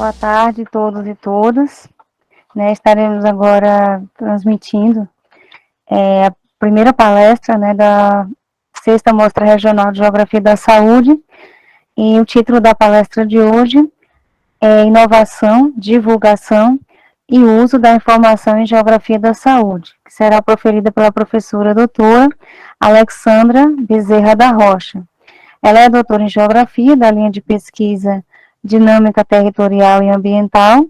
Boa tarde a todos e todas. Estaremos agora transmitindo a primeira palestra da Sexta Mostra Regional de Geografia da Saúde. E o título da palestra de hoje é Inovação, Divulgação e Uso da Informação em Geografia da Saúde, que será proferida pela professora doutora Alexandra Bezerra da Rocha. Ela é doutora em Geografia da linha de pesquisa Dinâmica Territorial e Ambiental,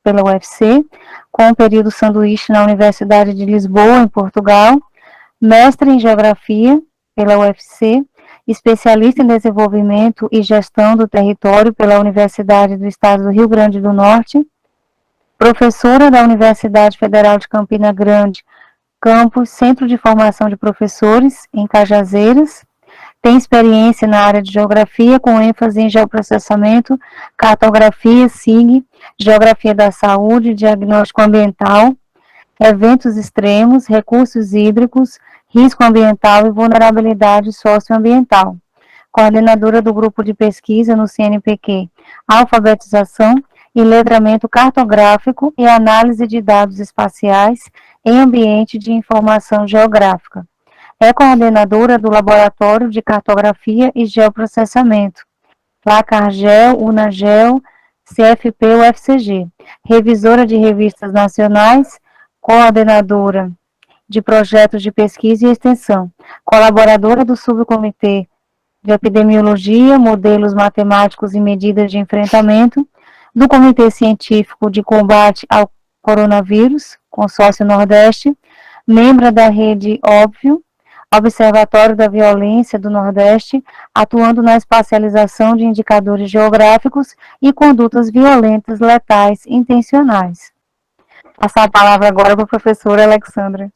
pela UFC, com o período sanduíche na Universidade de Lisboa, em Portugal, mestre em Geografia, pela UFC, especialista em Desenvolvimento e Gestão do Território pela Universidade do Estado do Rio Grande do Norte, professora da Universidade Federal de Campina Grande, campus Centro de Formação de Professores, em Cajazeiras. Tem experiência na área de geografia, com ênfase em geoprocessamento, cartografia, SIG, geografia da saúde, diagnóstico ambiental, eventos extremos, recursos hídricos, risco ambiental e vulnerabilidade socioambiental. Coordenadora do grupo de pesquisa no CNPq, alfabetização e letramento cartográfico e análise de dados espaciais em ambiente de informação geográfica. É coordenadora do Laboratório de Cartografia e Geoprocessamento, LACARGEL, UNAGEL, CFP-UFCG, revisora de revistas nacionais, coordenadora de projetos de pesquisa e extensão, colaboradora do Subcomitê de Epidemiologia, Modelos Matemáticos e Medidas de Enfrentamento, do Comitê Científico de Combate ao Coronavírus, Consórcio Nordeste, membro da Rede Óbvio, Observatório da Violência do Nordeste, atuando na espacialização de indicadores geográficos e condutas violentas, letais, intencionais. Passar a palavra agora para a professora Alexandra.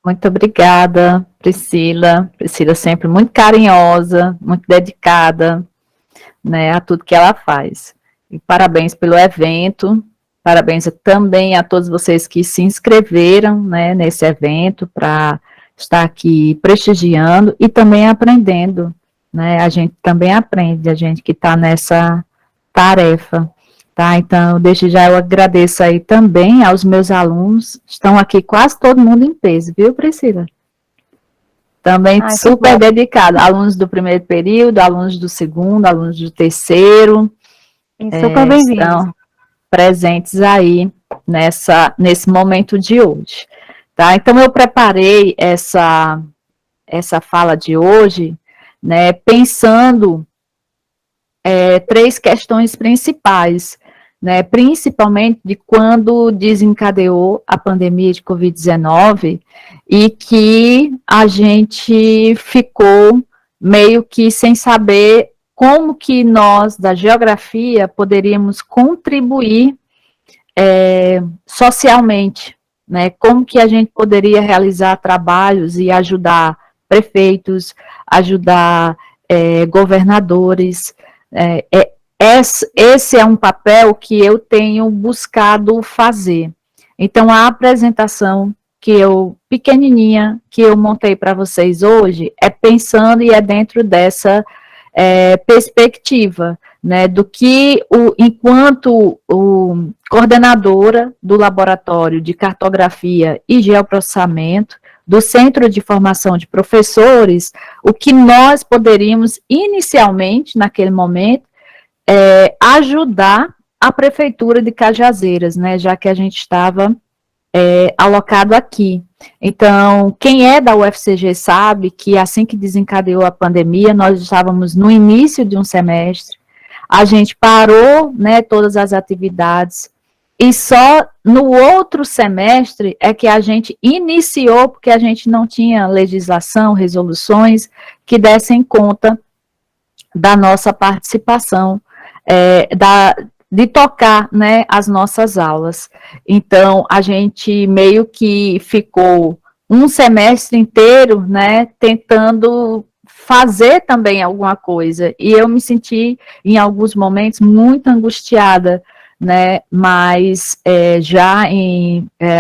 Muito obrigada, Priscila. Priscila sempre muito carinhosa, muito dedicada, a tudo que ela faz. E parabéns pelo evento, parabéns também a todos vocês que se inscreveram, nesse evento para estar aqui prestigiando e também aprendendo, a gente também aprende, a gente que está nessa tarefa, tá? Então, desde já eu agradeço aí também aos meus alunos, estão aqui quase todo mundo em peso, viu, Priscila? Também super dedicado, alunos do primeiro período, alunos do segundo, alunos do terceiro, super bem-vindos. Estão presentes aí nesse momento de hoje. Tá? Então, eu preparei essa fala de hoje, pensando três questões principais, principalmente de quando desencadeou a pandemia de Covid-19 e que a gente ficou meio que sem saber como que nós, da geografia, poderíamos contribuir socialmente, como que a gente poderia realizar trabalhos e ajudar prefeitos, ajudar governadores. Esse é um papel que eu tenho buscado fazer. Então, a apresentação pequenininha, que eu montei para vocês hoje, é pensando e é dentro dessa perspectiva, do que, enquanto coordenadora do Laboratório de Cartografia e Geoprocessamento, do Centro de Formação de Professores, o que nós poderíamos, inicialmente, naquele momento, ajudar a Prefeitura de Cajazeiras, já que a gente estava alocado aqui. Então, quem é da UFCG sabe que assim que desencadeou a pandemia, nós estávamos no início de um semestre, a gente parou, todas as atividades, e só no outro semestre é que a gente iniciou, porque a gente não tinha legislação, resoluções que dessem conta da nossa participação, de tocar, as nossas aulas. Então, a gente meio que ficou um semestre inteiro, tentando fazer também alguma coisa, e eu me senti, em alguns momentos, muito angustiada, mas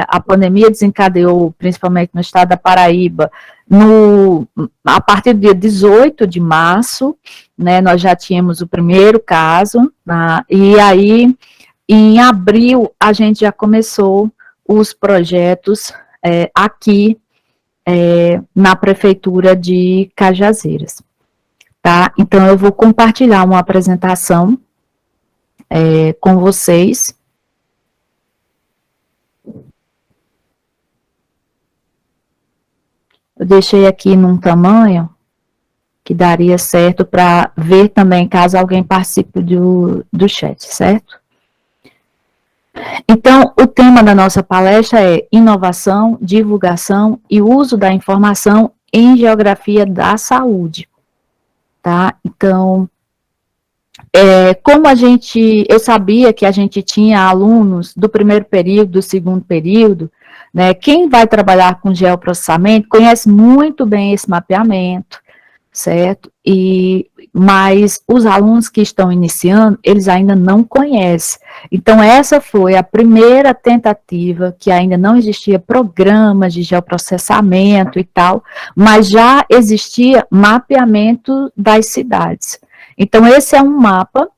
a pandemia desencadeou, principalmente no estado da Paraíba, A partir do dia 18 de março, né, nós já tínhamos o primeiro caso, e aí, em abril, a gente já começou os projetos aqui na Prefeitura de Cajazeiras, tá? Então, eu vou compartilhar uma apresentação com vocês. Eu deixei aqui num tamanho que daria certo para ver também, caso alguém participe do chat, certo? Então, o tema da nossa palestra é inovação, divulgação e uso da informação em geografia da saúde, tá? Então, como eu sabia que a gente tinha alunos do primeiro período, do segundo período, né? Quem vai trabalhar com geoprocessamento conhece muito bem esse mapeamento, certo? Mas os alunos que estão iniciando, eles ainda não conhecem. Então, essa foi a primeira tentativa, que ainda não existia programas de geoprocessamento e tal, mas já existia mapeamento das cidades. Então, esse é um mapa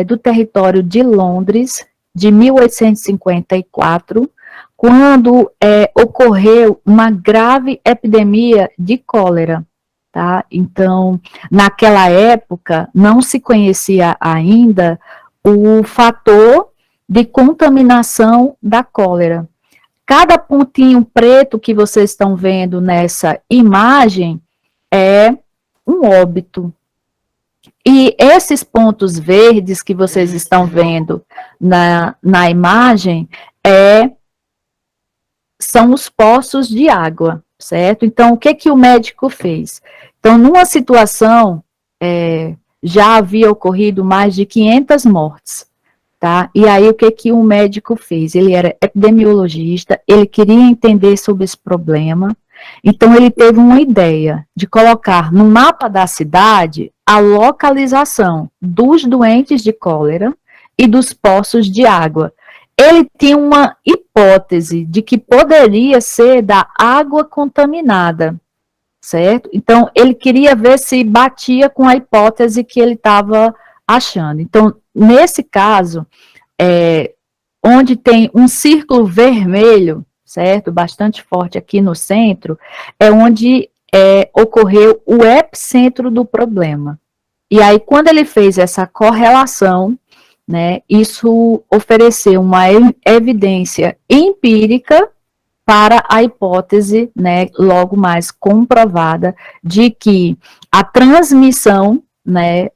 do território de Londres, de 1854, quando ocorreu uma grave epidemia de cólera. Tá? Então, naquela época, não se conhecia ainda o fator de contaminação da cólera. Cada pontinho preto que vocês estão vendo nessa imagem é um óbito. E esses pontos verdes que vocês estão vendo na imagem são os poços de água, certo? Então, o que o médico fez? Então, numa situação, já havia ocorrido mais de 500 mortes, tá? E aí, o que o médico fez? Ele era epidemiologista, ele queria entender sobre esse problema, então ele teve uma ideia de colocar no mapa da cidade a localização dos doentes de cólera e dos poços de água. Ele tinha uma hipótese de que poderia ser da água contaminada, certo? Então, ele queria ver se batia com a hipótese que ele estava achando. Então, nesse caso, onde tem um círculo vermelho, certo? Bastante forte aqui no centro, é onde ocorreu o epicentro do problema. E aí, quando ele fez essa correlação, né, isso ofereceu uma evidência empírica para a hipótese, né, logo mais comprovada, de que a transmissão, né,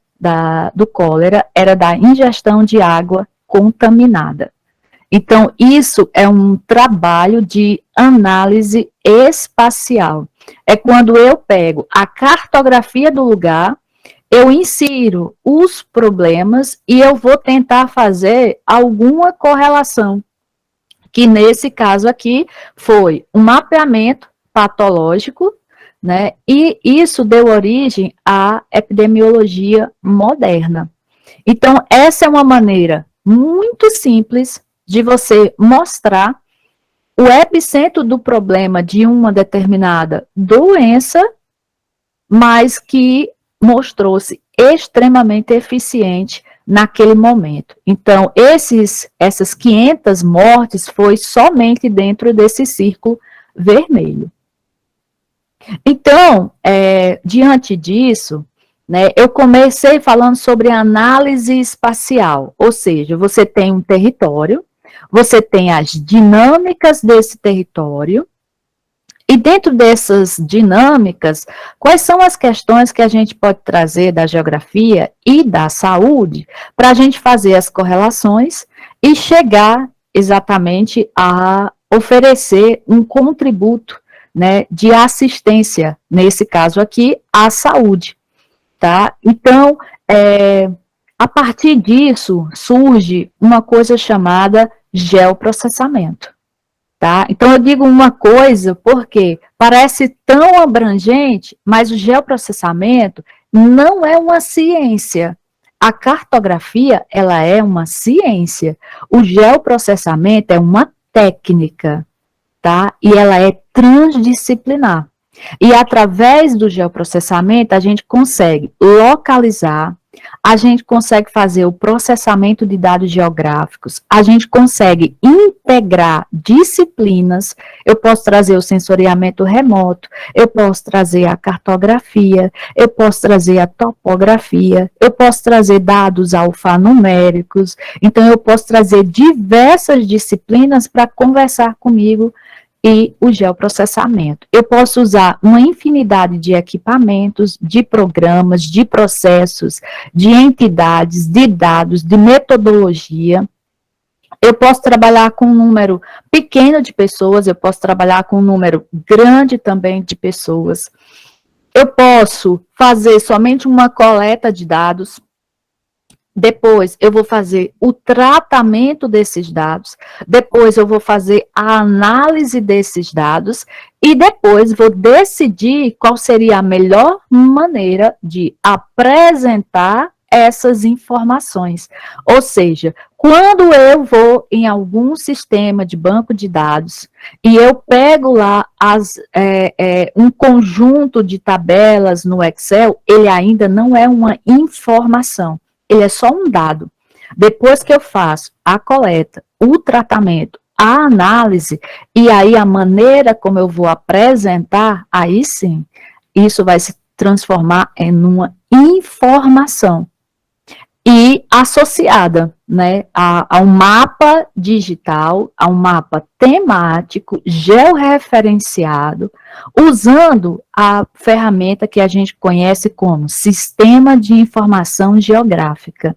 do cólera era da ingestão de água contaminada. Então, isso é um trabalho de análise espacial. É quando eu pego a cartografia do lugar, eu insiro os problemas e eu vou tentar fazer alguma correlação, que nesse caso aqui foi um mapeamento patológico, né, e isso deu origem à epidemiologia moderna. Então, essa é uma maneira muito simples de você mostrar o epicentro do problema de uma determinada doença, mas que mostrou-se extremamente eficiente naquele momento. Então, essas 500 mortes foi somente dentro desse círculo vermelho. Então, diante disso, né, eu comecei falando sobre análise espacial, ou seja, você tem um território, você tem as dinâmicas desse território, e dentro dessas dinâmicas, quais são as questões que a gente pode trazer da geografia e da saúde para a gente fazer as correlações e chegar exatamente a oferecer um contributo, né, de assistência, nesse caso aqui, à saúde, tá? Então, a partir disso, surge uma coisa chamada geoprocessamento. Tá? Então, eu digo uma coisa porque parece tão abrangente, mas o geoprocessamento não é uma ciência. A cartografia, ela é uma ciência. O geoprocessamento é uma técnica, tá? E ela é transdisciplinar. E através do geoprocessamento, a gente consegue localizar, a gente consegue fazer o processamento de dados geográficos, a gente consegue integrar disciplinas, eu posso trazer o sensoriamento remoto, eu posso trazer a cartografia, eu posso trazer a topografia, eu posso trazer dados alfanuméricos, então eu posso trazer diversas disciplinas para conversar comigo e o geoprocessamento. Eu posso usar uma infinidade de equipamentos, de programas, de processos, de entidades, de dados, de metodologia. Eu posso trabalhar com um número pequeno de pessoas, eu posso trabalhar com um número grande também de pessoas. Eu posso fazer somente uma coleta de dados. Depois eu vou fazer o tratamento desses dados, depois eu vou fazer a análise desses dados e depois vou decidir qual seria a melhor maneira de apresentar essas informações. Ou seja, quando eu vou em algum sistema de banco de dados e eu pego lá um conjunto de tabelas no Excel, ele ainda não é uma informação. Ele é só um dado. Depois que eu faço a coleta, o tratamento, a análise, e aí a maneira como eu vou apresentar, aí sim, isso vai se transformar em uma informação. E associada, né, a um mapa digital, a um mapa temático, georreferenciado, usando a ferramenta que a gente conhece como Sistema de Informação Geográfica,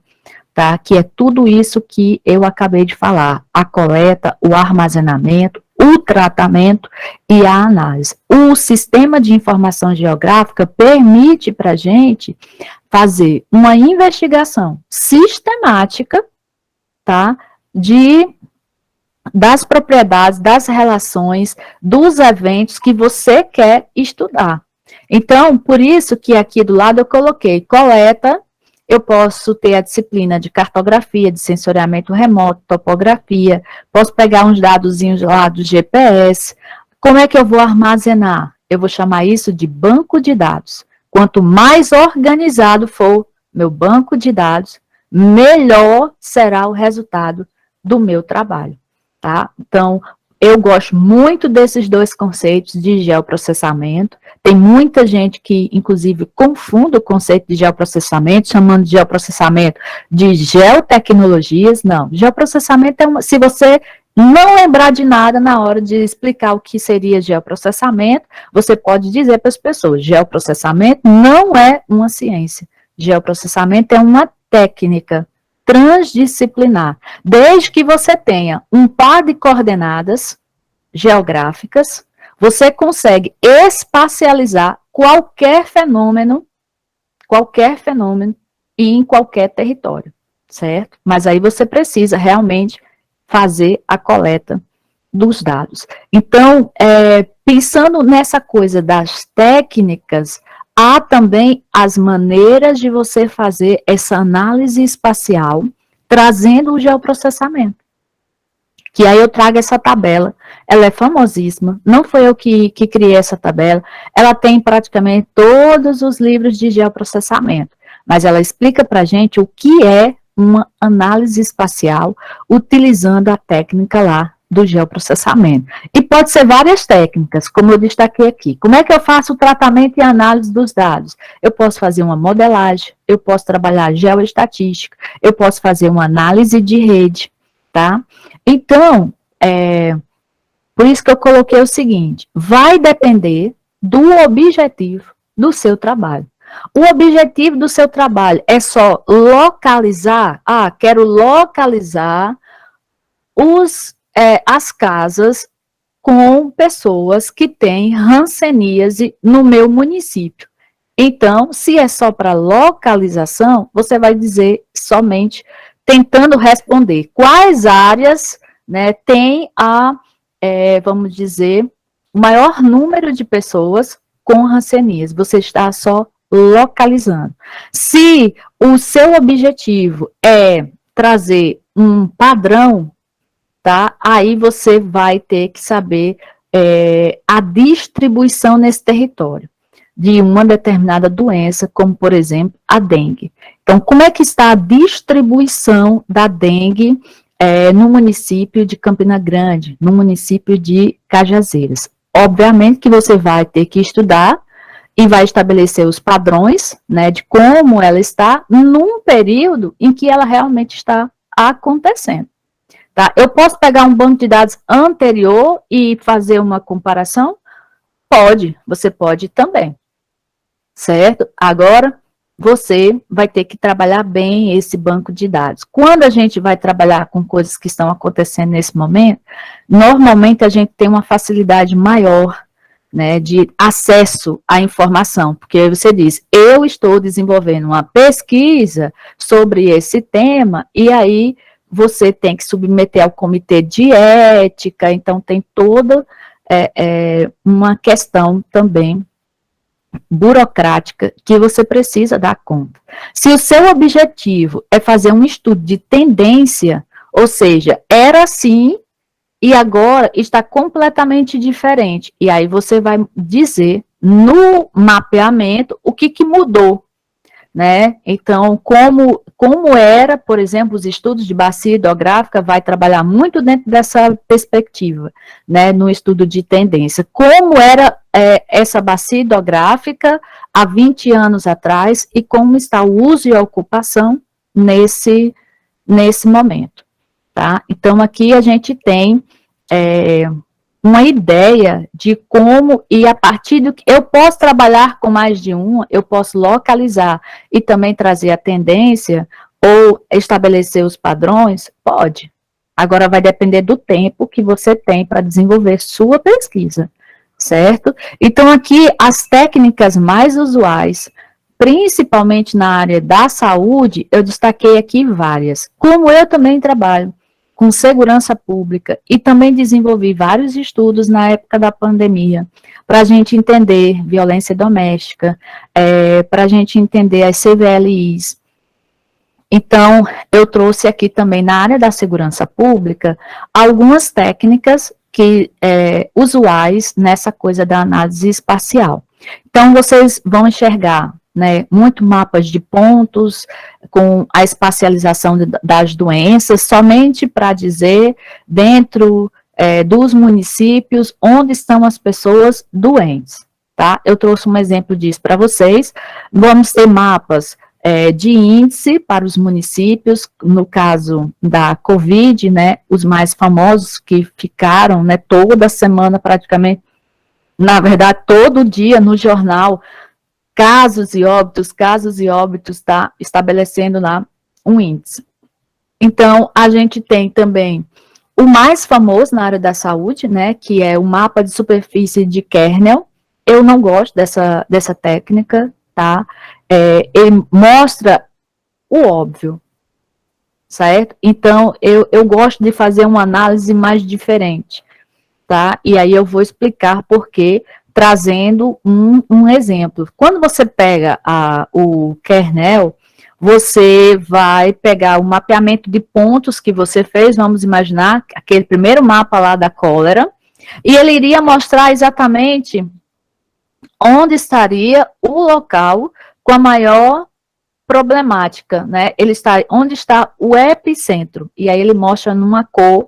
tá? Que é tudo isso que eu acabei de falar, a coleta, o armazenamento, o tratamento e a análise. O Sistema de Informação Geográfica permite para a gente fazer uma investigação sistemática, tá, das propriedades, das relações, dos eventos que você quer estudar. Então, por isso que aqui do lado eu coloquei coleta, eu posso ter a disciplina de cartografia, de sensoriamento remoto, topografia, posso pegar uns dadozinhos lá do GPS. Como é que eu vou armazenar? Eu vou chamar isso de banco de dados. Quanto mais organizado for meu banco de dados, melhor será o resultado do meu trabalho, tá? Então, eu gosto muito desses dois conceitos de geoprocessamento. Tem muita gente que, inclusive, confunde o conceito de geoprocessamento, chamando de geoprocessamento de geotecnologias. Não, geoprocessamento é se você não lembrar de nada na hora de explicar o que seria geoprocessamento, você pode dizer para as pessoas, geoprocessamento não é uma ciência. Geoprocessamento é uma técnica transdisciplinar. Desde que você tenha um par de coordenadas geográficas, você consegue espacializar qualquer fenômeno e em qualquer território, certo? Mas aí você precisa realmente fazer a coleta dos dados. Então, pensando nessa coisa das técnicas, há também as maneiras de você fazer essa análise espacial, trazendo o geoprocessamento. Que aí eu trago essa tabela, ela é famosíssima, não foi eu que criei essa tabela, ela tem praticamente todos os livros de geoprocessamento, mas ela explica para a gente o que é uma análise espacial utilizando a técnica lá do geoprocessamento. E pode ser várias técnicas, como eu destaquei aqui. Como é que eu faço o tratamento e análise dos dados? Eu posso fazer uma modelagem, eu posso trabalhar geoestatística, eu posso fazer uma análise de rede, tá? Então, por isso que eu coloquei o seguinte, vai depender do objetivo do seu trabalho. O objetivo do seu trabalho é só localizar, quero localizar as casas com pessoas que têm hanseníase no meu município. Então, se é só para localização, você vai dizer somente, tentando responder quais áreas, né, tem vamos dizer, o maior número de pessoas com hanseníase. Você está só localizando. Se o seu objetivo é trazer um padrão, tá? Aí você vai ter que saber a distribuição nesse território de uma determinada doença, como, por exemplo, a dengue. Então, como é que está a distribuição da dengue no município de Campina Grande, no município de Cajazeiras? Obviamente que você vai ter que estudar e vai estabelecer os padrões, né, de como ela está num período em que ela realmente está acontecendo. Tá? Eu posso pegar um banco de dados anterior e fazer uma comparação? Pode, você pode também, certo? Agora, você vai ter que trabalhar bem esse banco de dados. Quando a gente vai trabalhar com coisas que estão acontecendo nesse momento, normalmente a gente tem uma facilidade maior, né, de acesso à informação, porque aí você diz, eu estou desenvolvendo uma pesquisa sobre esse tema, e aí você tem que submeter ao comitê de ética, então tem toda uma questão também burocrática que você precisa dar conta. Se o seu objetivo é fazer um estudo de tendência, ou seja, era assim e agora está completamente diferente, e aí você vai dizer no mapeamento o que mudou, né? Então, como era, por exemplo, os estudos de bacia hidrográfica, vai trabalhar muito dentro dessa perspectiva, né, no estudo de tendência. Como era essa bacia hidrográfica há 20 anos atrás e como está o uso e a ocupação nesse momento, tá? Então, aqui a gente tem uma ideia de como, e a partir do que eu posso trabalhar com mais de uma, eu posso localizar e também trazer a tendência ou estabelecer os padrões, pode. Agora vai depender do tempo que você tem para desenvolver sua pesquisa, certo? Então aqui as técnicas mais usuais, principalmente na área da saúde, eu destaquei aqui várias. Como eu também trabalho com segurança pública, e também desenvolvi vários estudos na época da pandemia, para a gente entender violência doméstica, para a gente entender as CVLIs. Então, eu trouxe aqui também na área da segurança pública, algumas técnicas usuais nessa coisa da análise espacial. Então, vocês vão enxergar, né, muito mapas de pontos, com a espacialização das doenças, somente para dizer, dentro dos municípios, onde estão as pessoas doentes, tá? Eu trouxe um exemplo disso para vocês. Vamos ter mapas de índice para os municípios, no caso da Covid, né, os mais famosos que ficaram, né, toda semana praticamente, na verdade, todo dia no jornal, casos e óbitos, tá estabelecendo lá um índice. Então, a gente tem também o mais famoso na área da saúde, né, que é o mapa de superfície de Kernel. Eu não gosto dessa técnica, tá? Ele mostra o óbvio, certo? Então, eu gosto de fazer uma análise mais diferente, tá? E aí eu vou explicar por quê, trazendo um exemplo. Quando você pega o kernel, você vai pegar o mapeamento de pontos que você fez, vamos imaginar, aquele primeiro mapa lá da cólera, e ele iria mostrar exatamente onde estaria o local com a maior problemática, né? Onde está o epicentro, e aí ele mostra numa cor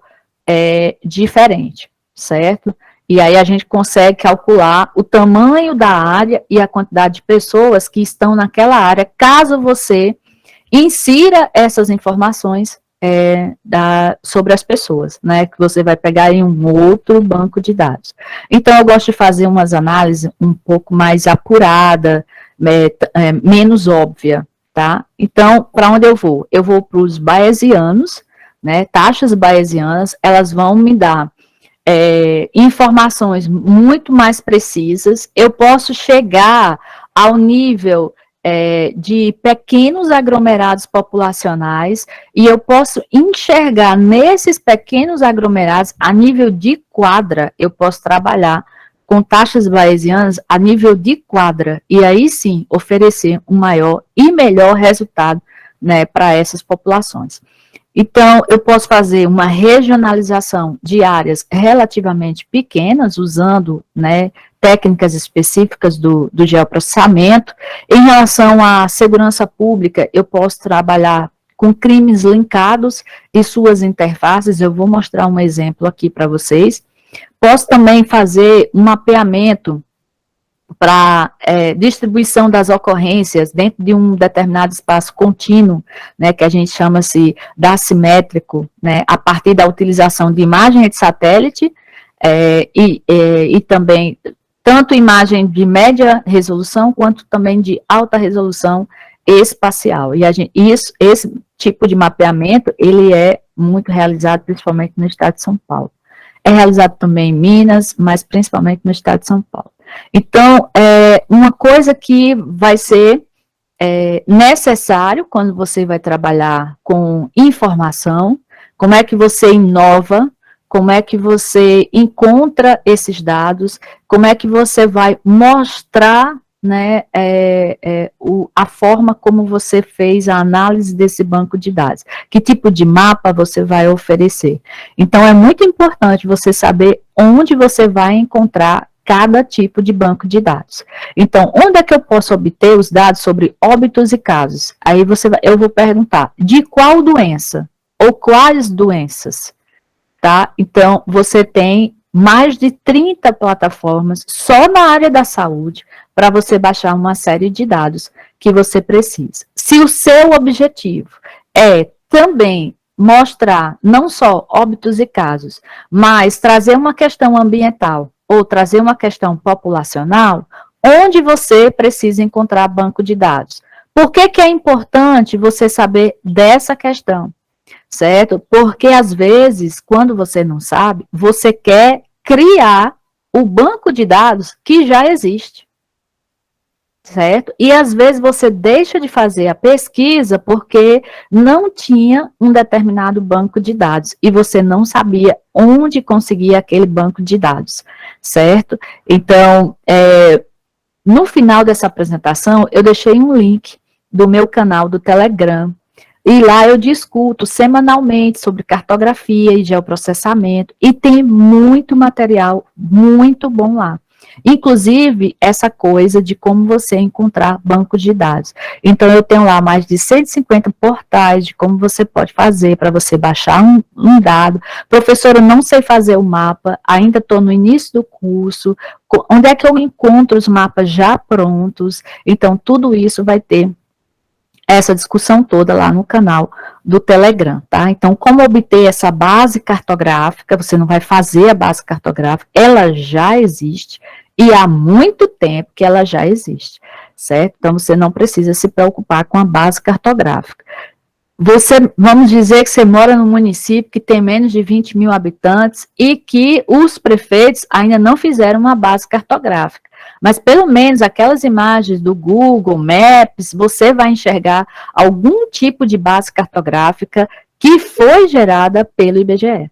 diferente, certo? E aí a gente consegue calcular o tamanho da área e a quantidade de pessoas que estão naquela área, caso você insira essas informações sobre as pessoas, né, que você vai pegar em um outro banco de dados. Então, eu gosto de fazer umas análises um pouco mais apurada, menos óbvia, tá? Então, para onde eu vou? Eu vou para os bayesianos, né, taxas bayesianas, elas vão me dar informações muito mais precisas. Eu posso chegar ao nível de pequenos aglomerados populacionais, e eu posso enxergar nesses pequenos aglomerados, a nível de quadra, eu posso trabalhar com taxas bayesianas a nível de quadra, e aí sim, oferecer um maior e melhor resultado, né, para essas populações. Então, eu posso fazer uma regionalização de áreas relativamente pequenas, usando, né, técnicas específicas do geoprocessamento. Em relação à segurança pública, eu posso trabalhar com crimes linkados e suas interfaces. Eu vou mostrar um exemplo aqui para vocês. Posso também fazer um mapeamento para distribuição das ocorrências dentro de um determinado espaço contínuo, né, que a gente chama-se de assimétrico, né, a partir da utilização de imagem de satélite e também tanto imagem de média resolução quanto também de alta resolução espacial. E esse tipo de mapeamento, ele é muito realizado principalmente no estado de São Paulo. É realizado também em Minas, mas principalmente no estado de São Paulo. Então, uma coisa que vai ser necessário quando você vai trabalhar com informação, como é que você inova, como é que você encontra esses dados, como é que você vai mostrar, né, a forma como você fez a análise desse banco de dados, que tipo de mapa você vai oferecer. Então, é muito importante você saber onde você vai encontrar cada tipo de banco de dados. Então, onde é que eu posso obter os dados sobre óbitos e casos? Aí eu vou perguntar, de qual doença? Ou quais doenças? Tá? Então, você tem mais de 30 plataformas só na área da saúde para você baixar uma série de dados que você precisa. Se o seu objetivo é também mostrar não só óbitos e casos, mas trazer uma questão ambiental ou trazer uma questão populacional, onde você precisa encontrar banco de dados. Por que que é importante você saber dessa questão? Certo? Porque, às vezes, quando você não sabe, você quer criar o banco de dados que já existe. Certo? E, às vezes, você deixa de fazer a pesquisa porque não tinha um determinado banco de dados e você não sabia onde conseguir aquele banco de dados. Certo? Então, no final dessa apresentação, eu deixei um link do meu canal do Telegram. E lá eu discuto semanalmente sobre cartografia e geoprocessamento, e tem muito material muito bom lá. Inclusive, essa coisa de como você encontrar bancos de dados. Então, eu tenho lá mais de 150 portais de como você pode fazer para você baixar um dado. Professora, eu não sei fazer o mapa, ainda estou no início do curso. Onde é que eu encontro os mapas já prontos? Então, tudo isso vai ter essa discussão toda lá no canal do Telegram, tá? Então, como obter essa base cartográfica? Você não vai fazer a base cartográfica, ela já existe, e há muito tempo que ela já existe, certo? Então, você não precisa se preocupar com a base cartográfica. Vamos dizer que você mora num município que tem menos de 20 mil habitantes e que os prefeitos ainda não fizeram uma base cartográfica. Mas pelo menos aquelas imagens do Google Maps, você vai enxergar algum tipo de base cartográfica que foi gerada pelo IBGE,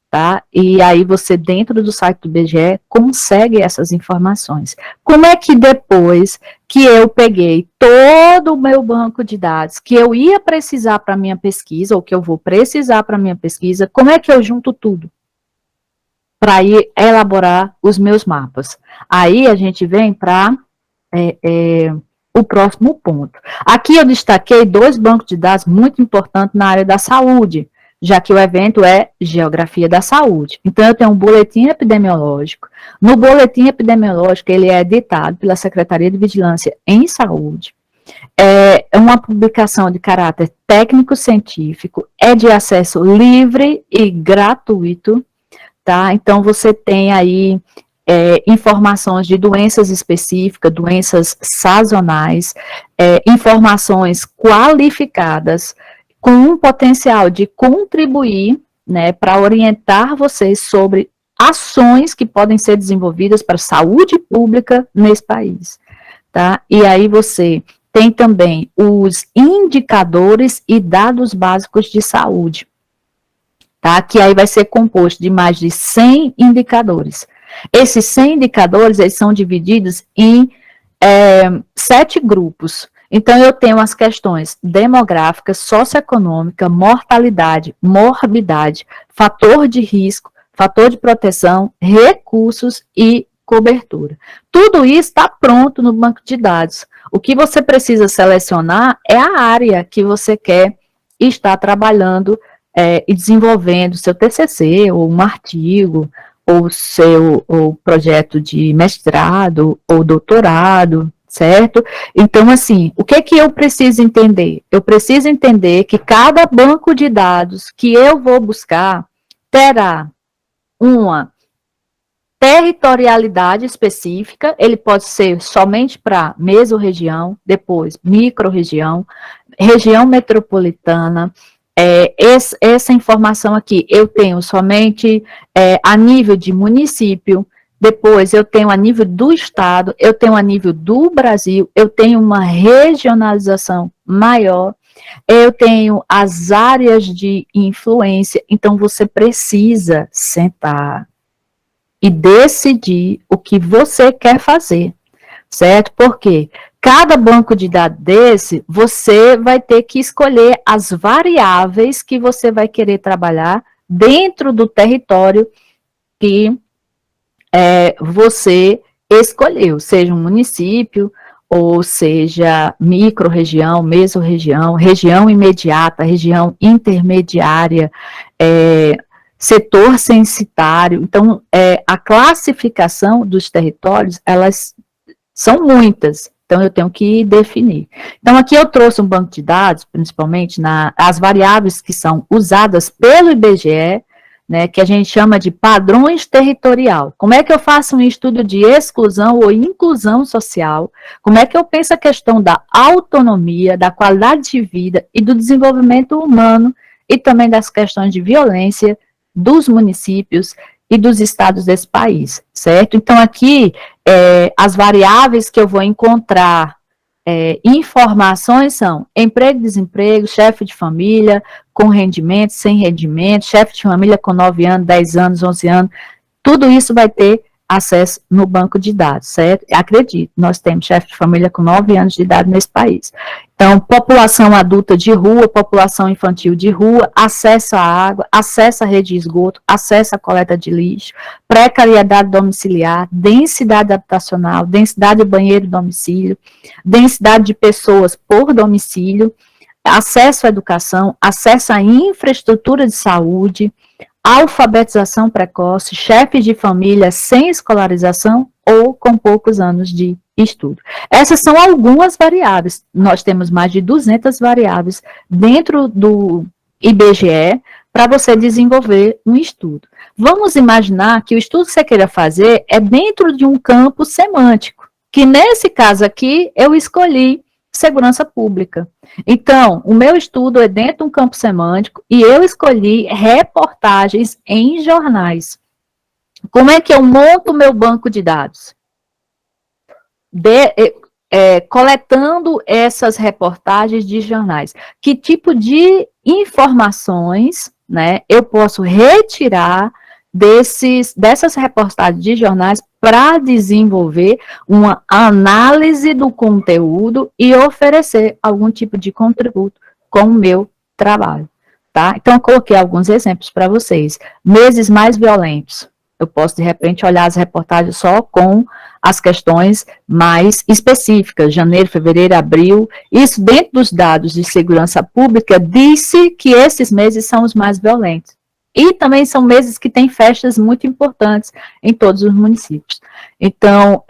tá? E aí você, dentro do site do IBGE, consegue essas informações. Como é que depois que eu peguei todo o meu banco de dados, que eu ia precisar para a minha pesquisa, ou que eu vou precisar para a minha pesquisa, como é que eu junto tudo? Para ir elaborar os meus mapas. Aí a gente vem para o próximo ponto. Aqui eu destaquei 2 bancos de dados muito importantes na área da saúde, já que o evento é Geografia da Saúde. Então, eu tenho um boletim epidemiológico. No boletim epidemiológico, ele é editado pela Secretaria de Vigilância em Saúde. É uma publicação de caráter técnico-científico, é de acesso livre e gratuito, tá? Então, você tem aí informações de doenças específicas, doenças sazonais, informações qualificadas, com um potencial de contribuir, né, para orientar vocês sobre ações que podem ser desenvolvidas para a saúde pública nesse país, tá? E aí você tem também os indicadores e dados básicos de saúde, tá? Que aí vai ser composto de mais de 100 indicadores. Esses 100 indicadores, eles são divididos em 7 grupos. Então, eu tenho as questões demográficas, socioeconômica, mortalidade, morbidade, fator de risco, fator de proteção, recursos e cobertura. Tudo isso está pronto no banco de dados. O que você precisa selecionar é a área que você quer estar trabalhando e desenvolvendo seu TCC, ou um artigo, ou seu projeto de mestrado ou doutorado, certo? Então, assim, o que eu preciso entender? Eu preciso entender que cada banco de dados que eu vou buscar terá uma territorialidade específica, ele pode ser somente para mesorregião, depois microrregião, região metropolitana. Essa informação aqui eu tenho somente a nível de município, depois eu tenho a nível do estado, eu tenho a nível do Brasil, eu tenho uma regionalização maior, eu tenho as áreas de influência, então você precisa sentar e decidir o que você quer fazer, certo? Porque cada banco de dados desse, você vai ter que escolher as variáveis que você vai querer trabalhar dentro do território que você escolheu, seja um município, ou seja micro-região, mesorregião, região imediata, região intermediária, setor censitário. Então, a classificação dos territórios, elas são muitas, então eu tenho que definir. Então, aqui eu trouxe um banco de dados, principalmente as variáveis que são usadas pelo IBGE, né, que a gente chama de padrões territorial. Como é que eu faço um estudo de exclusão ou inclusão social? Como é que eu penso a questão da autonomia, da qualidade de vida e do desenvolvimento humano, e também das questões de violência dos municípios e dos estados desse país, certo? Então, aqui, as variáveis que eu vou encontrar informações são emprego, desemprego, chefe de família, com rendimento, sem rendimento, chefe de família com 9 anos, 10 anos, 11 anos, tudo isso vai ter acesso no banco de dados, certo? Acredito, nós temos chefe de família com 9 anos de idade nesse país. Então, população adulta de rua, população infantil de rua, acesso à água, acesso à rede de esgoto, acesso à coleta de lixo, precariedade domiciliar, densidade habitacional, densidade de banheiro e domicílio, densidade de pessoas por domicílio, acesso à educação, acesso à infraestrutura de saúde, alfabetização precoce, chefes de família sem escolarização ou com poucos anos de estudo. Essas são algumas variáveis. Nós temos mais de 200 variáveis dentro do IBGE para você desenvolver um estudo. Vamos imaginar que o estudo que você queira fazer é dentro de um campo semântico, que nesse caso aqui eu escolhi segurança pública. Então, o meu estudo é dentro de um campo semântico e eu escolhi reportagens em jornais. Como é que eu monto o meu banco de dados? Coletando essas reportagens de jornais. Que tipo de informações, né, eu posso retirar dessas reportagens de jornais para desenvolver uma análise do conteúdo e oferecer algum tipo de contributo com o meu trabalho, tá? Então, eu coloquei alguns exemplos para vocês. Meses mais violentos. Eu posso, de repente, olhar as reportagens só com as questões mais específicas, janeiro, fevereiro, abril. Isso, dentro dos dados de segurança pública, disse que esses meses são os mais violentos. E também são meses que têm festas muito importantes em todos os municípios. Então,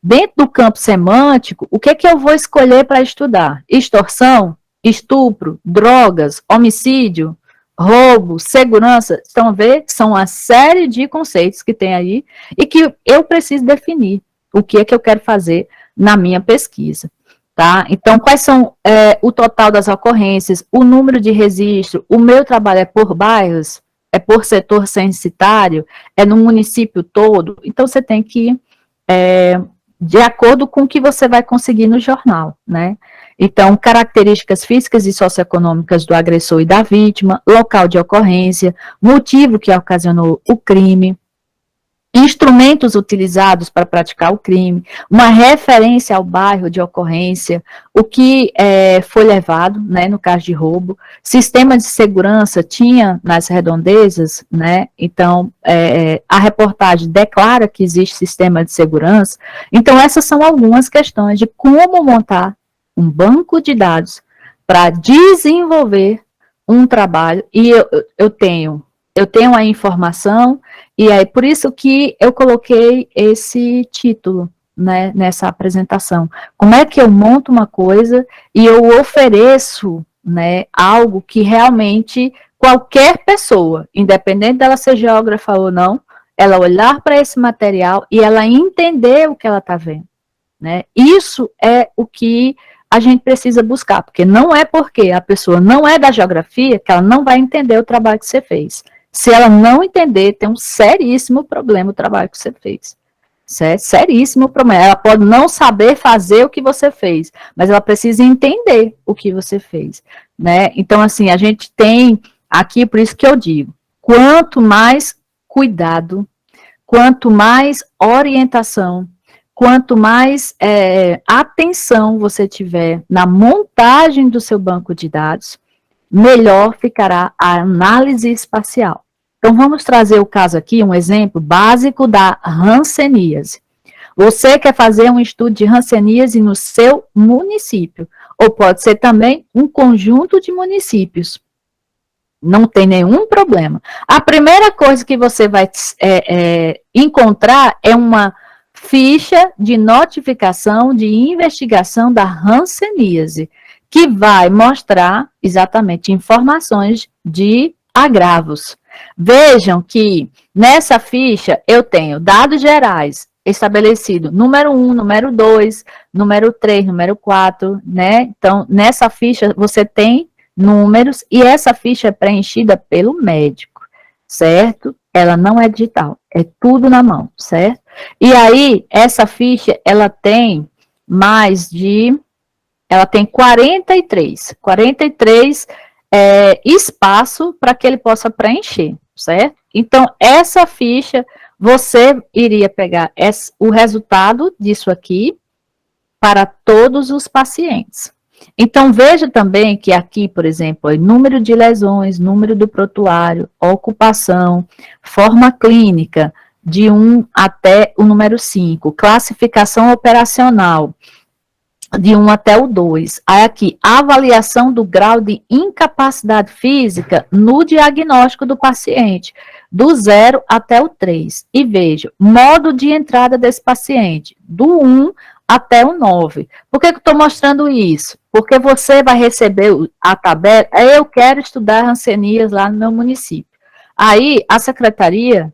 dentro do campo semântico, o que eu vou escolher para estudar? Extorsão, estupro, drogas, homicídio, roubo, segurança. Estão a ver? São uma série de conceitos que tem aí e que eu preciso definir o que eu quero fazer na minha pesquisa. Tá? Então, quais são o total das ocorrências, o número de registro, o meu trabalho é por bairros, é por setor censitário, é no município todo, então você tem que ir de acordo com o que você vai conseguir no jornal, né? Então, características físicas e socioeconômicas do agressor e da vítima, local de ocorrência, motivo que ocasionou o crime, instrumentos utilizados para praticar o crime, uma referência ao bairro de ocorrência, o que foi levado, né, no caso de roubo, sistema de segurança tinha nas redondezas, né, então a reportagem declara que existe sistema de segurança, então essas são algumas questões de como montar um banco de dados para desenvolver um trabalho, e eu tenho a informação, e é por isso que eu coloquei esse título, né, nessa apresentação. Como é que eu monto uma coisa e eu ofereço, né, algo que realmente qualquer pessoa, independente dela ser geógrafa ou não, ela olhar para esse material e ela entender o que ela está vendo, né? Isso é o que a gente precisa buscar, porque não é porque a pessoa não é da geografia que ela não vai entender o trabalho que você fez. Se ela não entender, tem um seríssimo problema o trabalho que você fez. Seríssimo problema. Ela pode não saber fazer o que você fez, mas ela precisa entender o que você fez, né? Então, assim, a gente tem aqui, por isso que eu digo, quanto mais cuidado, quanto mais orientação, quanto mais atenção você tiver na montagem do seu banco de dados, melhor ficará a análise espacial. Então, vamos trazer o caso aqui, um exemplo básico da hanseníase. Você quer fazer um estudo de hanseníase no seu município, ou pode ser também um conjunto de municípios. Não tem nenhum problema. A primeira coisa que você vai encontrar é uma ficha de notificação de investigação da hanseníase, que vai mostrar exatamente informações de agravos. Vejam que nessa ficha eu tenho dados gerais estabelecido número 1, número 2, número 3, número 4, né? Então, nessa ficha você tem números e essa ficha é preenchida pelo médico, certo? Ela não é digital, é tudo na mão, certo? E aí, essa ficha, ela tem ela tem 43 espaço para que ele possa preencher, certo? Então, essa ficha, você iria pegar o resultado disso aqui para todos os pacientes. Então, veja também que aqui, por exemplo, número de lesões, número do prontuário, ocupação, forma clínica, de 1 até o número 5, classificação operacional, de 1 até o 2. Aí aqui, avaliação do grau de incapacidade física no diagnóstico do paciente, do 0 até o 3. E veja, modo de entrada desse paciente, do 1 até o 9. Por que eu estou mostrando isso? Porque você vai receber a tabela, eu quero estudar hanseníase lá no meu município. Aí, a Secretaria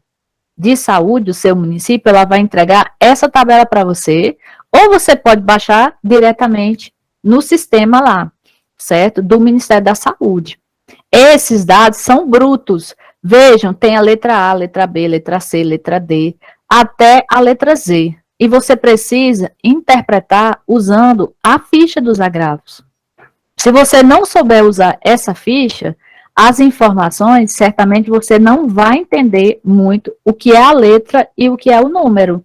de Saúde do seu município, ela vai entregar essa tabela para você, ou você pode baixar diretamente no sistema lá, certo? Do Ministério da Saúde. Esses dados são brutos. Vejam, tem a letra A, letra B, letra C, letra D, até a letra Z. E você precisa interpretar usando a ficha dos agravos. Se você não souber usar essa ficha, as informações, certamente você não vai entender muito o que é a letra e o que é o número,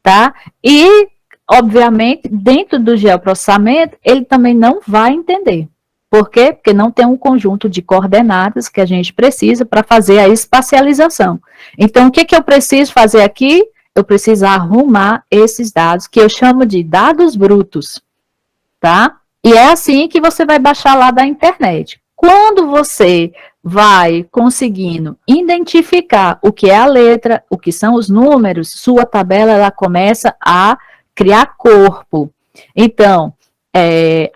tá? E, obviamente, dentro do geoprocessamento, ele também não vai entender. Por quê? Porque não tem um conjunto de coordenadas que a gente precisa para fazer a espacialização. Então, o que eu preciso fazer aqui? Eu preciso arrumar esses dados, que eu chamo de dados brutos, tá? E é assim que você vai baixar lá da internet. Quando você vai conseguindo identificar o que é a letra, o que são os números, sua tabela ela começa a criar corpo. Então,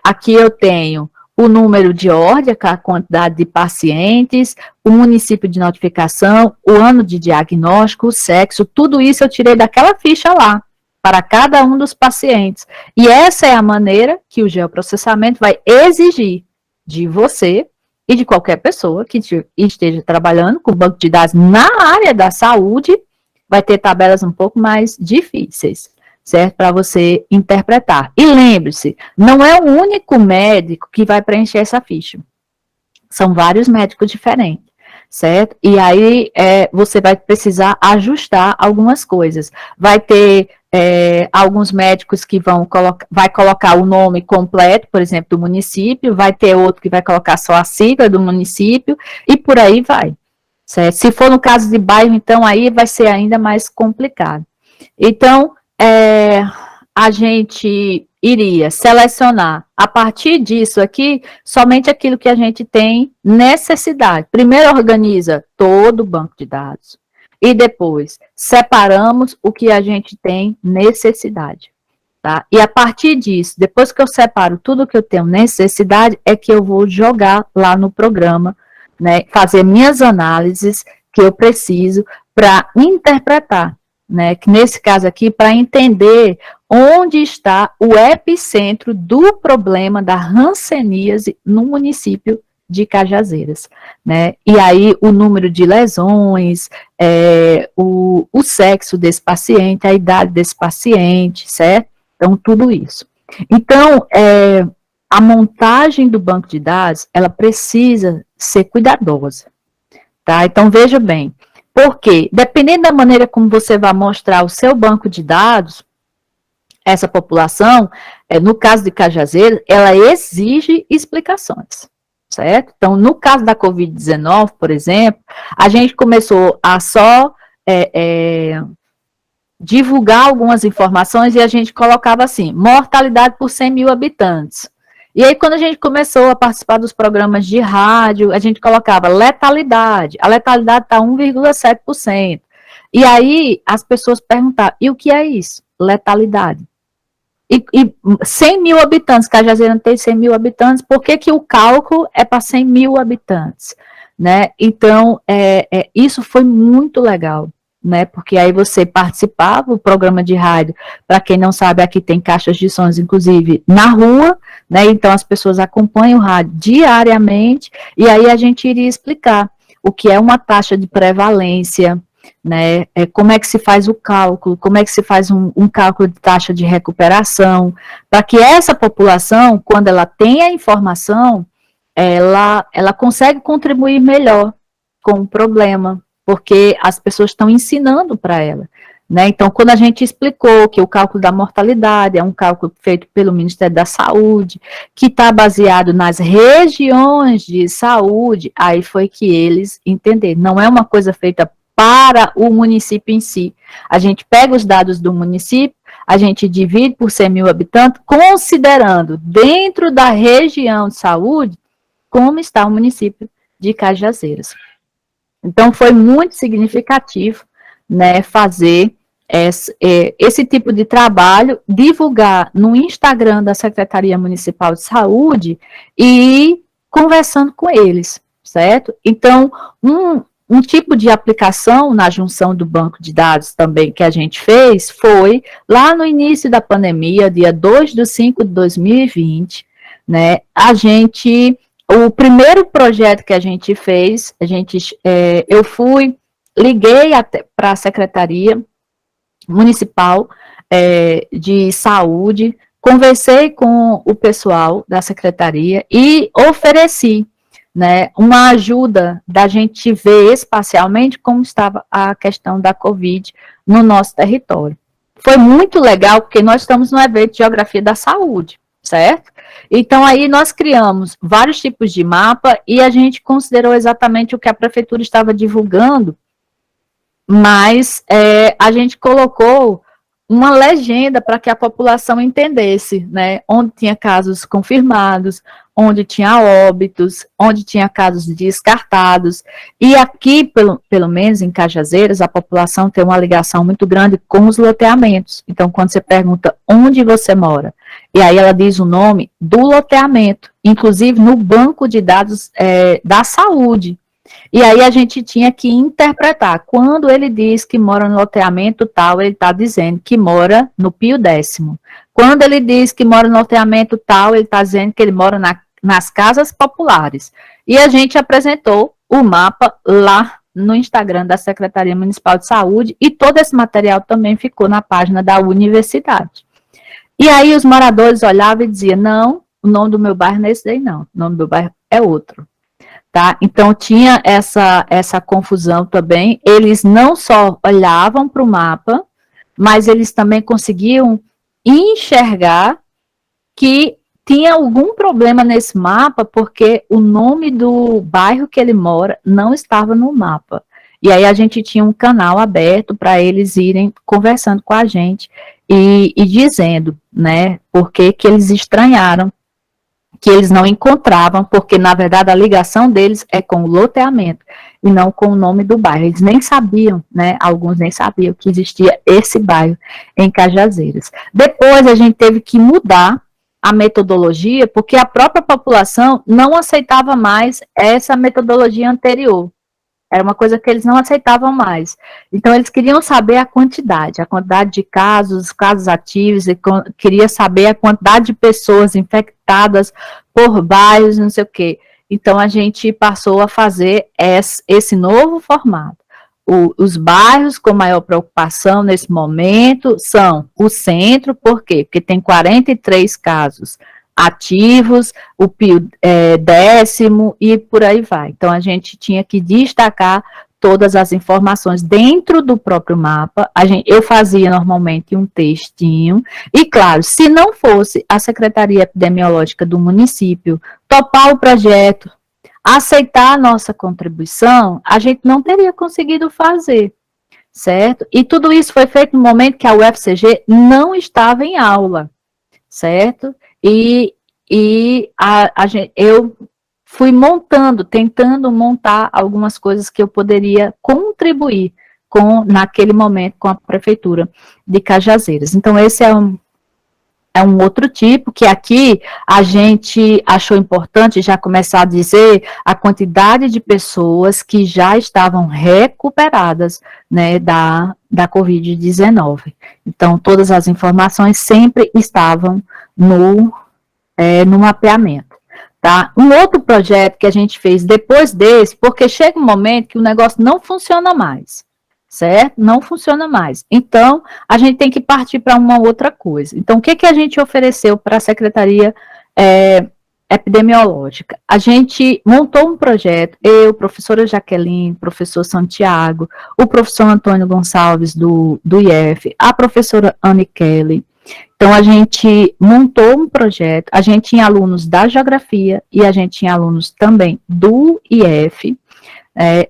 aqui eu tenho o número de ordem, a quantidade de pacientes, o município de notificação, o ano de diagnóstico, o sexo, tudo isso eu tirei daquela ficha lá, para cada um dos pacientes. E essa é a maneira que o geoprocessamento vai exigir de você e de qualquer pessoa que esteja trabalhando com banco de dados na área da saúde, vai ter tabelas um pouco mais difíceis, certo? Para você interpretar. E lembre-se, não é o único médico que vai preencher essa ficha. São vários médicos diferentes, certo? E aí você vai precisar ajustar algumas coisas. Vai ter alguns médicos que vai colocar o nome completo, por exemplo, do município, vai ter outro que vai colocar só a sigla do município, e por aí vai. Certo? Se for no caso de bairro, então aí vai ser ainda mais complicado. Então, a gente iria selecionar, a partir disso aqui, somente aquilo que a gente tem necessidade. Primeiro organiza todo o banco de dados e depois separamos o que a gente tem necessidade. Tá? E a partir disso, depois que eu separo tudo que eu tenho necessidade, é que eu vou jogar lá no programa, né, fazer minhas análises que eu preciso para interpretar, né, que nesse caso aqui, para entender onde está o epicentro do problema da hanseníase no município de Cajazeiras, né? E aí o número de lesões, o sexo desse paciente, a idade desse paciente, certo? Então, tudo isso. Então, a montagem do banco de dados, ela precisa ser cuidadosa, tá? Então, veja bem, porque, dependendo da maneira como você vai mostrar o seu banco de dados, essa população, no caso de Cajazeiras, ela exige explicações, certo? Então, no caso da Covid-19, por exemplo, a gente começou a só divulgar algumas informações e a gente colocava assim, mortalidade por 100 mil habitantes. E aí, quando a gente começou a participar dos programas de rádio, a gente colocava letalidade. A letalidade está 1,7%. E aí, as pessoas perguntavam, e o que é isso? Letalidade. E 100 mil habitantes, Cajazeiras tem 100 mil habitantes, por que o cálculo é para 100 mil habitantes? Né? Então, isso foi muito legal. Né, porque aí você participava do programa de rádio, para quem não sabe, aqui tem caixas de sons, inclusive, na rua, né, então as pessoas acompanham o rádio diariamente, e aí a gente iria explicar o que é uma taxa de prevalência, né, como é que se faz o cálculo, como é que se faz um cálculo de taxa de recuperação, para que essa população, quando ela tem a informação, ela consegue contribuir melhor com o problema, porque as pessoas estão ensinando para ela. Né? Então, quando a gente explicou que o cálculo da mortalidade é um cálculo feito pelo Ministério da Saúde, que está baseado nas regiões de saúde, aí foi que eles entenderam. Não é uma coisa feita para o município em si. A gente pega os dados do município, a gente divide por 100 mil habitantes, considerando dentro da região de saúde como está o município de Cajazeiras. Então, foi muito significativo, né, fazer esse tipo de trabalho, divulgar no Instagram da Secretaria Municipal de Saúde e conversando com eles, certo? Então, um tipo de aplicação na junção do banco de dados também que a gente fez foi lá no início da pandemia, dia 2/5/2020, né, o primeiro projeto que a gente fez, eu liguei para a Secretaria Municipal de Saúde, conversei com o pessoal da Secretaria e ofereci, né, uma ajuda da gente ver espacialmente como estava a questão da Covid no nosso território. Foi muito legal, porque nós estamos no evento de Geografia da Saúde, certo? Então, aí nós criamos vários tipos de mapa e a gente considerou exatamente o que a prefeitura estava divulgando, mas a gente colocou uma legenda para que a população entendesse, né, onde tinha casos confirmados, onde tinha óbitos, onde tinha casos descartados, e aqui, pelo menos em Cajazeiras, a população tem uma ligação muito grande com os loteamentos. Então, quando você pergunta onde você mora, e aí ela diz o nome do loteamento, inclusive no banco de dados da saúde. E aí a gente tinha que interpretar. Quando ele diz que mora no loteamento tal, ele está dizendo que mora no Pio 10º. Quando ele diz que mora no loteamento tal, ele está dizendo que ele mora nas casas populares. E a gente apresentou o mapa lá no Instagram da Secretaria Municipal de Saúde e todo esse material também ficou na página da universidade. E aí os moradores olhavam e diziam, não, o nome do meu bairro não é esse daí não, o nome do meu bairro é outro. tá? Então, tinha essa confusão também. Eles não só olhavam para o mapa, mas eles também conseguiam enxergar que tinha algum problema nesse mapa, porque o nome do bairro que ele mora não estava no mapa. E aí a gente tinha um canal aberto para eles irem conversando com a gente e dizendo, né, por que eles estranharam, que eles não encontravam, porque na verdade a ligação deles é com o loteamento e não com o nome do bairro. Eles nem sabiam, né, alguns nem sabiam que existia esse bairro em Cajazeiras. Depois a gente teve que mudar a metodologia, porque a própria população não aceitava mais essa metodologia anterior. Era uma coisa que eles não aceitavam mais. Então, eles queriam saber a quantidade de casos, casos ativos, e queria saber a quantidade de pessoas infectadas por bairros, não sei o quê. Então, a gente passou a fazer esse novo formato. Os bairros com maior preocupação nesse momento são o centro, por quê? Porque tem 43 casos ativos, o Pio décimo e por aí vai. Então, a gente tinha que destacar todas as informações dentro do próprio mapa. Eu fazia normalmente um textinho, e claro, se não fosse a Secretaria Epidemiológica do município topar o projeto, aceitar a nossa contribuição, a gente não teria conseguido fazer, certo? E tudo isso foi feito no momento que a UFCG não estava em aula, certo? Eu fui tentando montar algumas coisas que eu poderia contribuir naquele momento, com a Prefeitura de Cajazeiras. Então, esse é um outro tipo, que aqui a gente achou importante já começar a dizer a quantidade de pessoas que já estavam recuperadas, né, da Covid-19. Então, todas as informações sempre estavam no mapeamento. Tá? Um outro projeto que a gente fez depois desse, porque chega um momento que o negócio não funciona mais, certo? Não funciona mais. Então, a gente tem que partir para uma outra coisa. Então, o que a gente ofereceu para a Secretaria Epidemiológica? A gente montou um projeto, eu, professora Jaqueline, professor Santiago, o professor Antônio Gonçalves do IF, a professora Anne Kelly. Então, a gente montou um projeto, a gente tinha alunos da Geografia e a gente tinha alunos também do IF.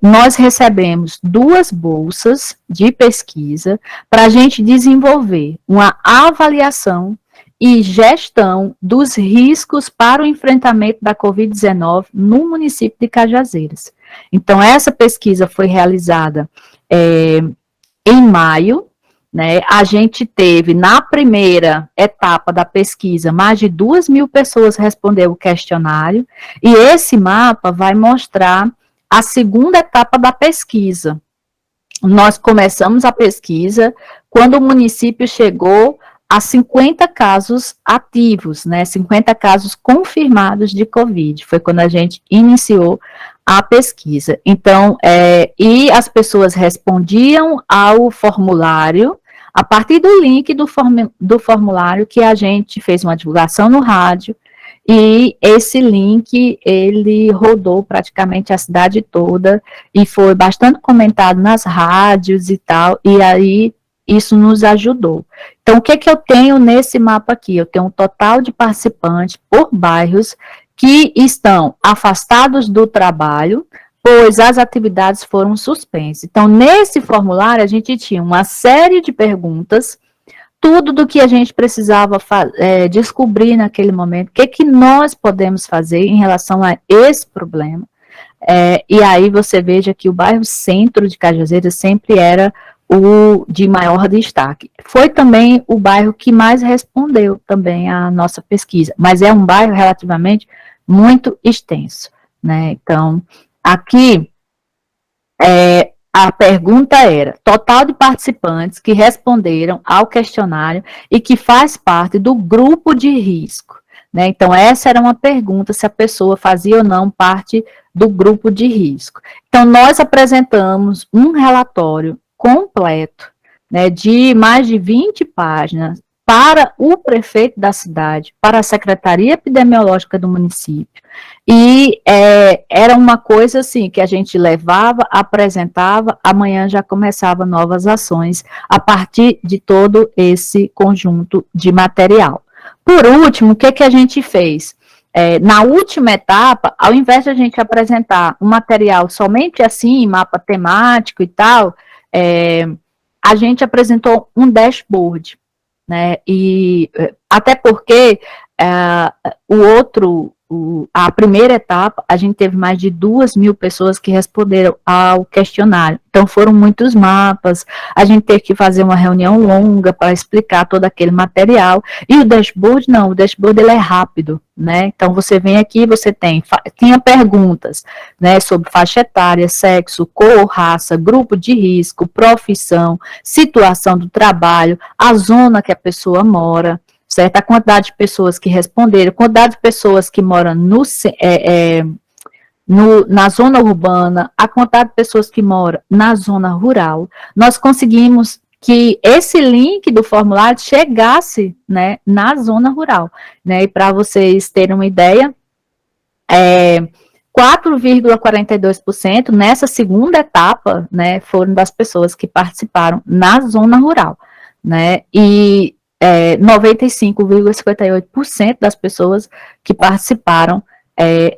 Nós recebemos 2 bolsas de pesquisa para a gente desenvolver uma avaliação e gestão dos riscos para o enfrentamento da Covid-19 no município de Cajazeiras. Então, essa pesquisa foi realizada em maio, né? A gente teve, na primeira etapa da pesquisa, mais de 2.000 pessoas responderam o questionário, e esse mapa vai mostrar a segunda etapa da pesquisa. Nós começamos a pesquisa quando o município chegou a 50 casos ativos, né, 50 casos confirmados de Covid, foi quando a gente iniciou a pesquisa. Então, e as pessoas respondiam ao formulário, a partir do link do formulário, que a gente fez uma divulgação no rádio, e esse link, ele rodou praticamente a cidade toda, e foi bastante comentado nas rádios e tal, e aí isso nos ajudou. Então, o que eu tenho nesse mapa aqui? Eu tenho um total de participantes por bairros que estão afastados do trabalho, pois as atividades foram suspensas. Então, nesse formulário, a gente tinha uma série de perguntas, tudo do que a gente precisava descobrir naquele momento, o que nós podemos fazer em relação a esse problema. E aí você veja que o bairro centro de Cajazeiras sempre era o de maior destaque. Foi também o bairro que mais respondeu também à nossa pesquisa, mas é um bairro relativamente muito extenso, né? Então, aqui, a pergunta era, total de participantes que responderam ao questionário e que faz parte do grupo de risco, né? Então, essa era uma pergunta, se a pessoa fazia ou não parte do grupo de risco. Então, nós apresentamos um relatório completo, né, de mais de 20 páginas, para o prefeito da cidade, para a Secretaria Epidemiológica do município, e era uma coisa assim, que a gente levava, apresentava, amanhã já começava novas ações, a partir de todo esse conjunto de material. Por último, o que a gente fez? Na última etapa, ao invés de a gente apresentar um material somente assim, mapa temático e tal, a gente apresentou um dashboard, né? E até porque a primeira etapa, a gente teve mais de 2.000 pessoas que responderam ao questionário. Então, foram muitos mapas, a gente teve que fazer uma reunião longa para explicar todo aquele material. E o dashboard, não, o dashboard ele é rápido, né? Então, você vem aqui, você tinha perguntas, né, sobre faixa etária, sexo, cor, raça, grupo de risco, profissão, situação do trabalho, a zona que a pessoa mora, certo? A quantidade de pessoas que responderam, a quantidade de pessoas que moram na zona urbana, a quantidade de pessoas que moram na zona rural. Nós conseguimos que esse link do formulário chegasse, né, na zona rural, né? E para vocês terem uma ideia, 4,42% nessa segunda etapa, né, foram das pessoas que participaram na zona rural, né? E 95,58% das pessoas que participaram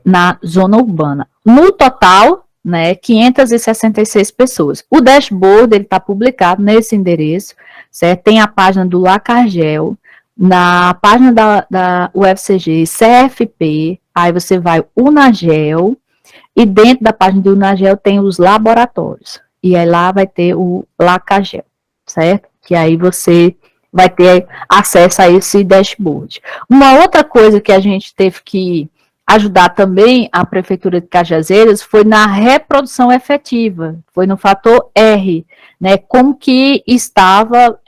na zona urbana. No total, né, 566 pessoas. O dashboard, ele está publicado nesse endereço, certo? Tem a página do Lacagel, na página da UFCG, CFP, aí você vai Unagel, e dentro da página do Unagel tem os laboratórios, e aí lá vai ter o Lacagel, certo? Que aí você vai ter acesso a esse dashboard. Uma outra coisa que a gente teve que ajudar também a Prefeitura de Cajazeiras foi na reprodução efetiva, foi no fator R, né, como que estava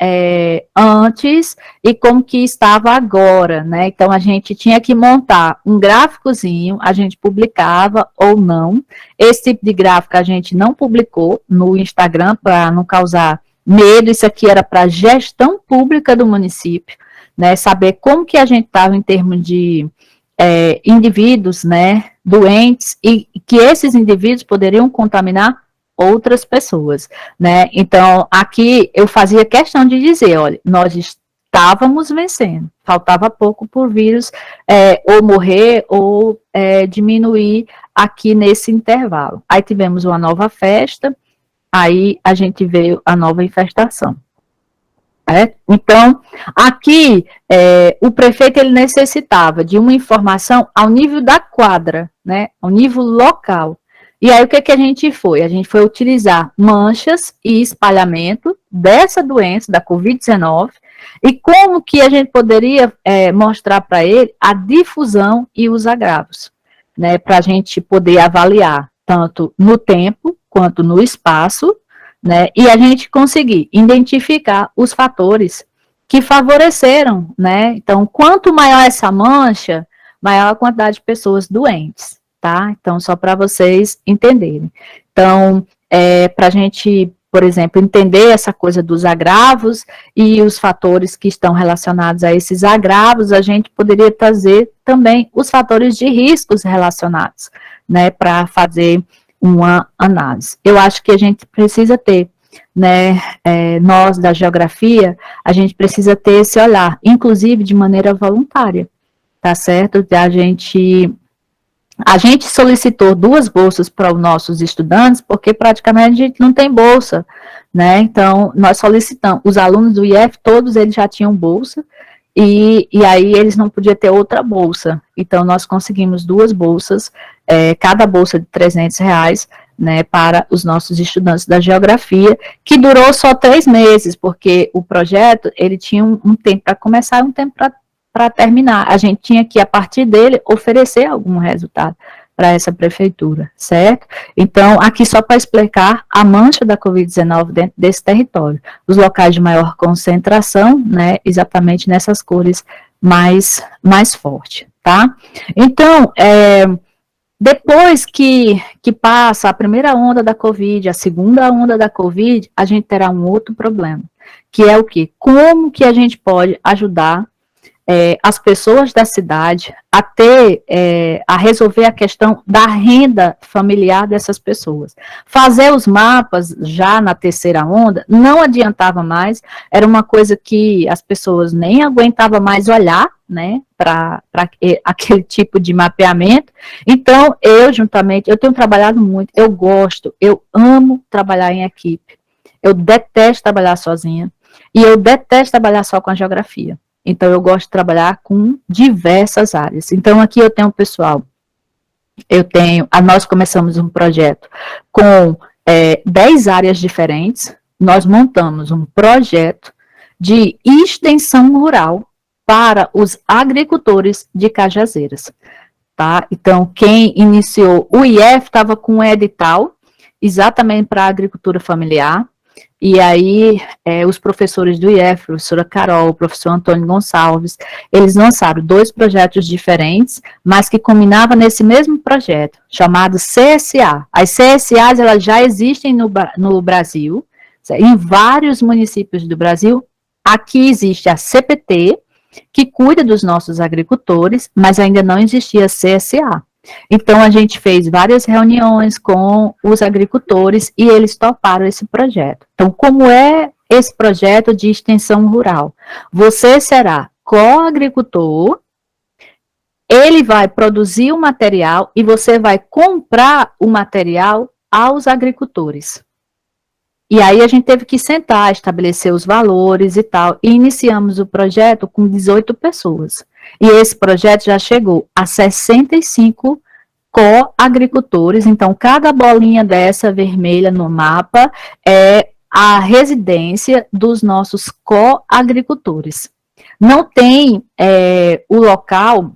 antes e como que estava agora, né, então a gente tinha que montar um gráficozinho, a gente publicava ou não, esse tipo de gráfico a gente não publicou no Instagram para não causar medo, isso aqui era para a gestão pública do município, né, saber como que a gente estava em termos de indivíduos, né, doentes, e que esses indivíduos poderiam contaminar outras pessoas, né, então aqui eu fazia questão de dizer, olha, nós estávamos vencendo, faltava pouco por vírus ou morrer ou diminuir aqui nesse intervalo. Aí tivemos uma nova festa, aí a gente veio a nova infestação. Então, aqui, o prefeito ele necessitava de uma informação ao nível da quadra, né, ao nível local. E aí, o que a gente foi? A gente foi utilizar manchas e espalhamento dessa doença, da Covid-19, e como que a gente poderia mostrar para ele a difusão e os agravos, né, para a gente poder avaliar tanto no tempo quanto no espaço, né, e a gente conseguir identificar os fatores que favoreceram, né, então, quanto maior essa mancha, maior a quantidade de pessoas doentes, tá, então, só para vocês entenderem. Então, para a gente, por exemplo, entender essa coisa dos agravos e os fatores que estão relacionados a esses agravos, a gente poderia trazer também os fatores de riscos relacionados, né, para fazer uma análise. Eu acho que a gente precisa ter, né, nós da geografia, a gente precisa ter esse olhar, inclusive de maneira voluntária, tá certo? A gente solicitou 2 bolsas para os nossos estudantes, porque praticamente a gente não tem bolsa, né, então nós solicitamos, os alunos do IF, todos eles já tinham bolsa, e aí eles não podiam ter outra bolsa, então nós conseguimos 2 bolsas, cada bolsa de R$300, né, para os nossos estudantes da geografia, que durou só 3 meses, porque o projeto, ele tinha um tempo para começar e um tempo para terminar, a gente tinha que, a partir dele, oferecer algum resultado para essa prefeitura, certo? Então, aqui só para explicar a mancha da Covid-19 dentro desse território, os locais de maior concentração, né, exatamente nessas cores mais fortes, tá? Então, Depois que passa a primeira onda da Covid, a segunda onda da Covid, a gente terá um outro problema, que é o quê? Como que a gente pode ajudar as pessoas da cidade a resolver a questão da renda familiar dessas pessoas. Fazer os mapas já na terceira onda não adiantava mais, era uma coisa que as pessoas nem aguentavam mais olhar, né, para aquele tipo de mapeamento. Então, eu tenho trabalhado muito, eu amo trabalhar em equipe, eu detesto trabalhar sozinha, e eu detesto trabalhar só com a geografia. Então, eu gosto de trabalhar com diversas áreas. Então, aqui eu tenho pessoal, nós começamos um projeto com 10 áreas diferentes, nós montamos um projeto de extensão rural para os agricultores de Cajazeiras, tá? Então, quem iniciou o IF estava com um edital, exatamente para a agricultura familiar, e aí, os professores do IF, a professora Carol, o professor Antônio Gonçalves, eles lançaram 2 projetos diferentes, mas que combinavam nesse mesmo projeto, chamado CSA. As CSAs, elas já existem no Brasil, em vários municípios do Brasil. Aqui existe a CPT, que cuida dos nossos agricultores, mas ainda não existia CSA. Então, a gente fez várias reuniões com os agricultores e eles toparam esse projeto. Então, como é esse projeto de extensão rural? Você será coagricultor, ele vai produzir o material e você vai comprar o material aos agricultores. E aí a gente teve que sentar, estabelecer os valores e tal, e iniciamos o projeto com 18 pessoas. E esse projeto já chegou a 65 coagricultores, então cada bolinha dessa vermelha no mapa é a residência dos nossos coagricultores. Não tem o local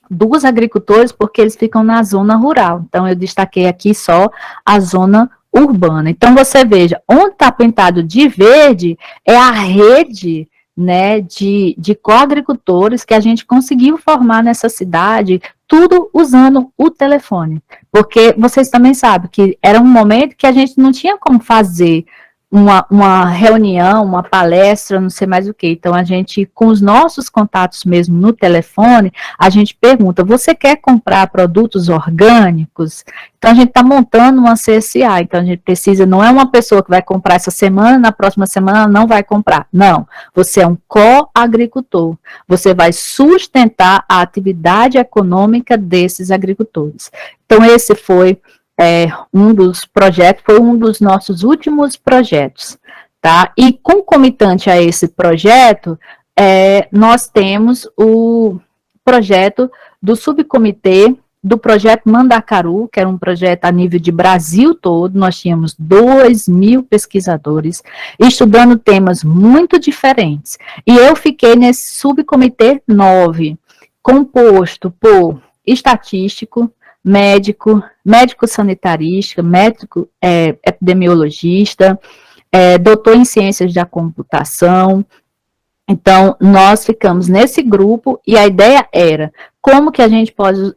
dos agricultores porque eles ficam na zona rural, então eu destaquei aqui só a zona urbana. Então você veja, onde está pintado de verde é a rede, né, de coagricultores que a gente conseguiu formar nessa cidade, tudo usando o telefone, porque vocês também sabem que era um momento que a gente não tinha como fazer uma reunião, uma palestra, não sei mais o que. Então, a gente, com os nossos contatos mesmo no telefone, a gente pergunta, você quer comprar produtos orgânicos? Então, a gente está montando uma CSA, então a gente precisa, não é uma pessoa que vai comprar essa semana, na próxima semana não vai comprar. Não, você é um coagricultor, você vai sustentar a atividade econômica desses agricultores. Então, esse foi um dos projetos, foi um dos nossos últimos projetos, tá? E concomitante a esse projeto, nós temos o projeto do subcomitê do projeto Mandacaru, que era um projeto a nível de Brasil todo, nós tínhamos 2.000 pesquisadores estudando temas muito diferentes. E eu fiquei nesse subcomitê 9, composto por estatístico, médico sanitarista, médico epidemiologista, doutor em ciências da computação. Então, nós ficamos nesse grupo e a ideia era como que a gente pode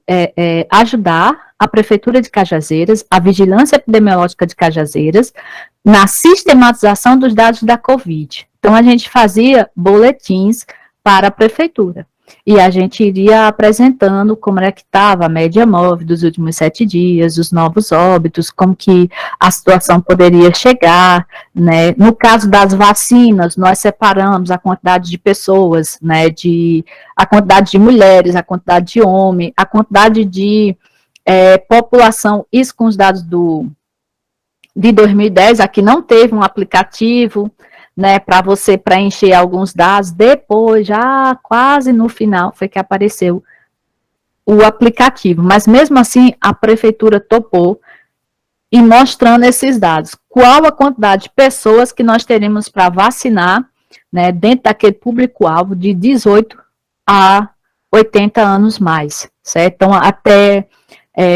ajudar a Prefeitura de Cajazeiras, a Vigilância Epidemiológica de Cajazeiras, na sistematização dos dados da Covid. Então, a gente fazia boletins para a Prefeitura. E a gente iria apresentando como é que estava a média móvel dos últimos 7 dias, os novos óbitos, como que a situação poderia chegar, né? No caso das vacinas, nós separamos a quantidade de pessoas, né? A quantidade de mulheres, a quantidade de homens, a quantidade de população, isso com os dados de 2010, aqui não teve um aplicativo, né, para você preencher alguns dados, depois, já quase no final, foi que apareceu o aplicativo, mas mesmo assim, a prefeitura topou e mostrando esses dados, qual a quantidade de pessoas que nós teremos para vacinar, né, dentro daquele público-alvo de 18 a 80 anos mais, certo? Então, até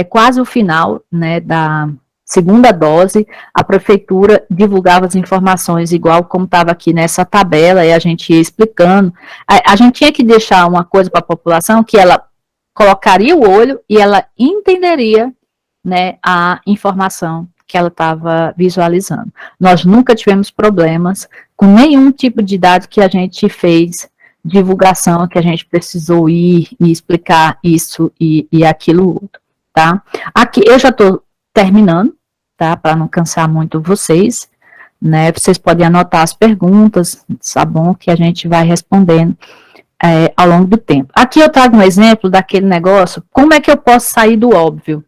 quase o final, né, da segunda dose, a prefeitura divulgava as informações igual como estava aqui nessa tabela, e a gente ia explicando. A gente tinha que deixar uma coisa para a população que ela colocaria o olho e ela entenderia, né, a informação que ela estava visualizando. Nós nunca tivemos problemas com nenhum tipo de dado que a gente fez divulgação, que a gente precisou ir e explicar isso e aquilo outro, tá? Aqui eu já estou terminando, tá? Para não cansar muito vocês, né? Vocês podem anotar as perguntas, tá bom? Que a gente vai respondendo ao longo do tempo. Aqui eu trago um exemplo daquele negócio, como é que eu posso sair do óbvio?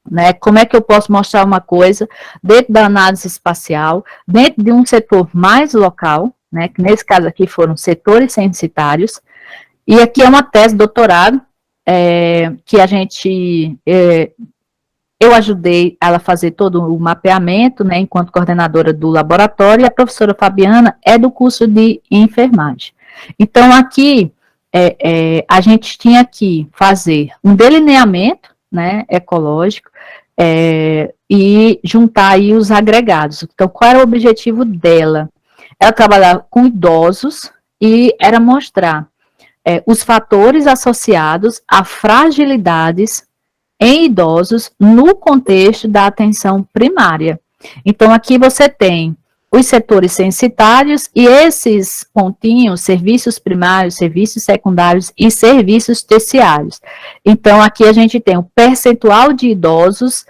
Né, como é que eu posso mostrar uma coisa dentro da análise espacial, dentro de um setor mais local, né, que nesse caso aqui foram setores censitários, e aqui é uma tese de doutorado, que a gente, eu ajudei ela a fazer todo o mapeamento, né, enquanto coordenadora do laboratório, e a professora Fabiana é do curso de enfermagem. Então, aqui, a gente tinha que fazer um delineamento, né, ecológico, e juntar aí os agregados. Então, qual era o objetivo dela? Ela trabalhava com idosos e era mostrar os fatores associados a fragilidades em idosos no contexto da atenção primária. Então, aqui você tem os setores censitários e esses pontinhos, serviços primários, serviços secundários e serviços terciários. Então, aqui a gente tem o percentual de idosos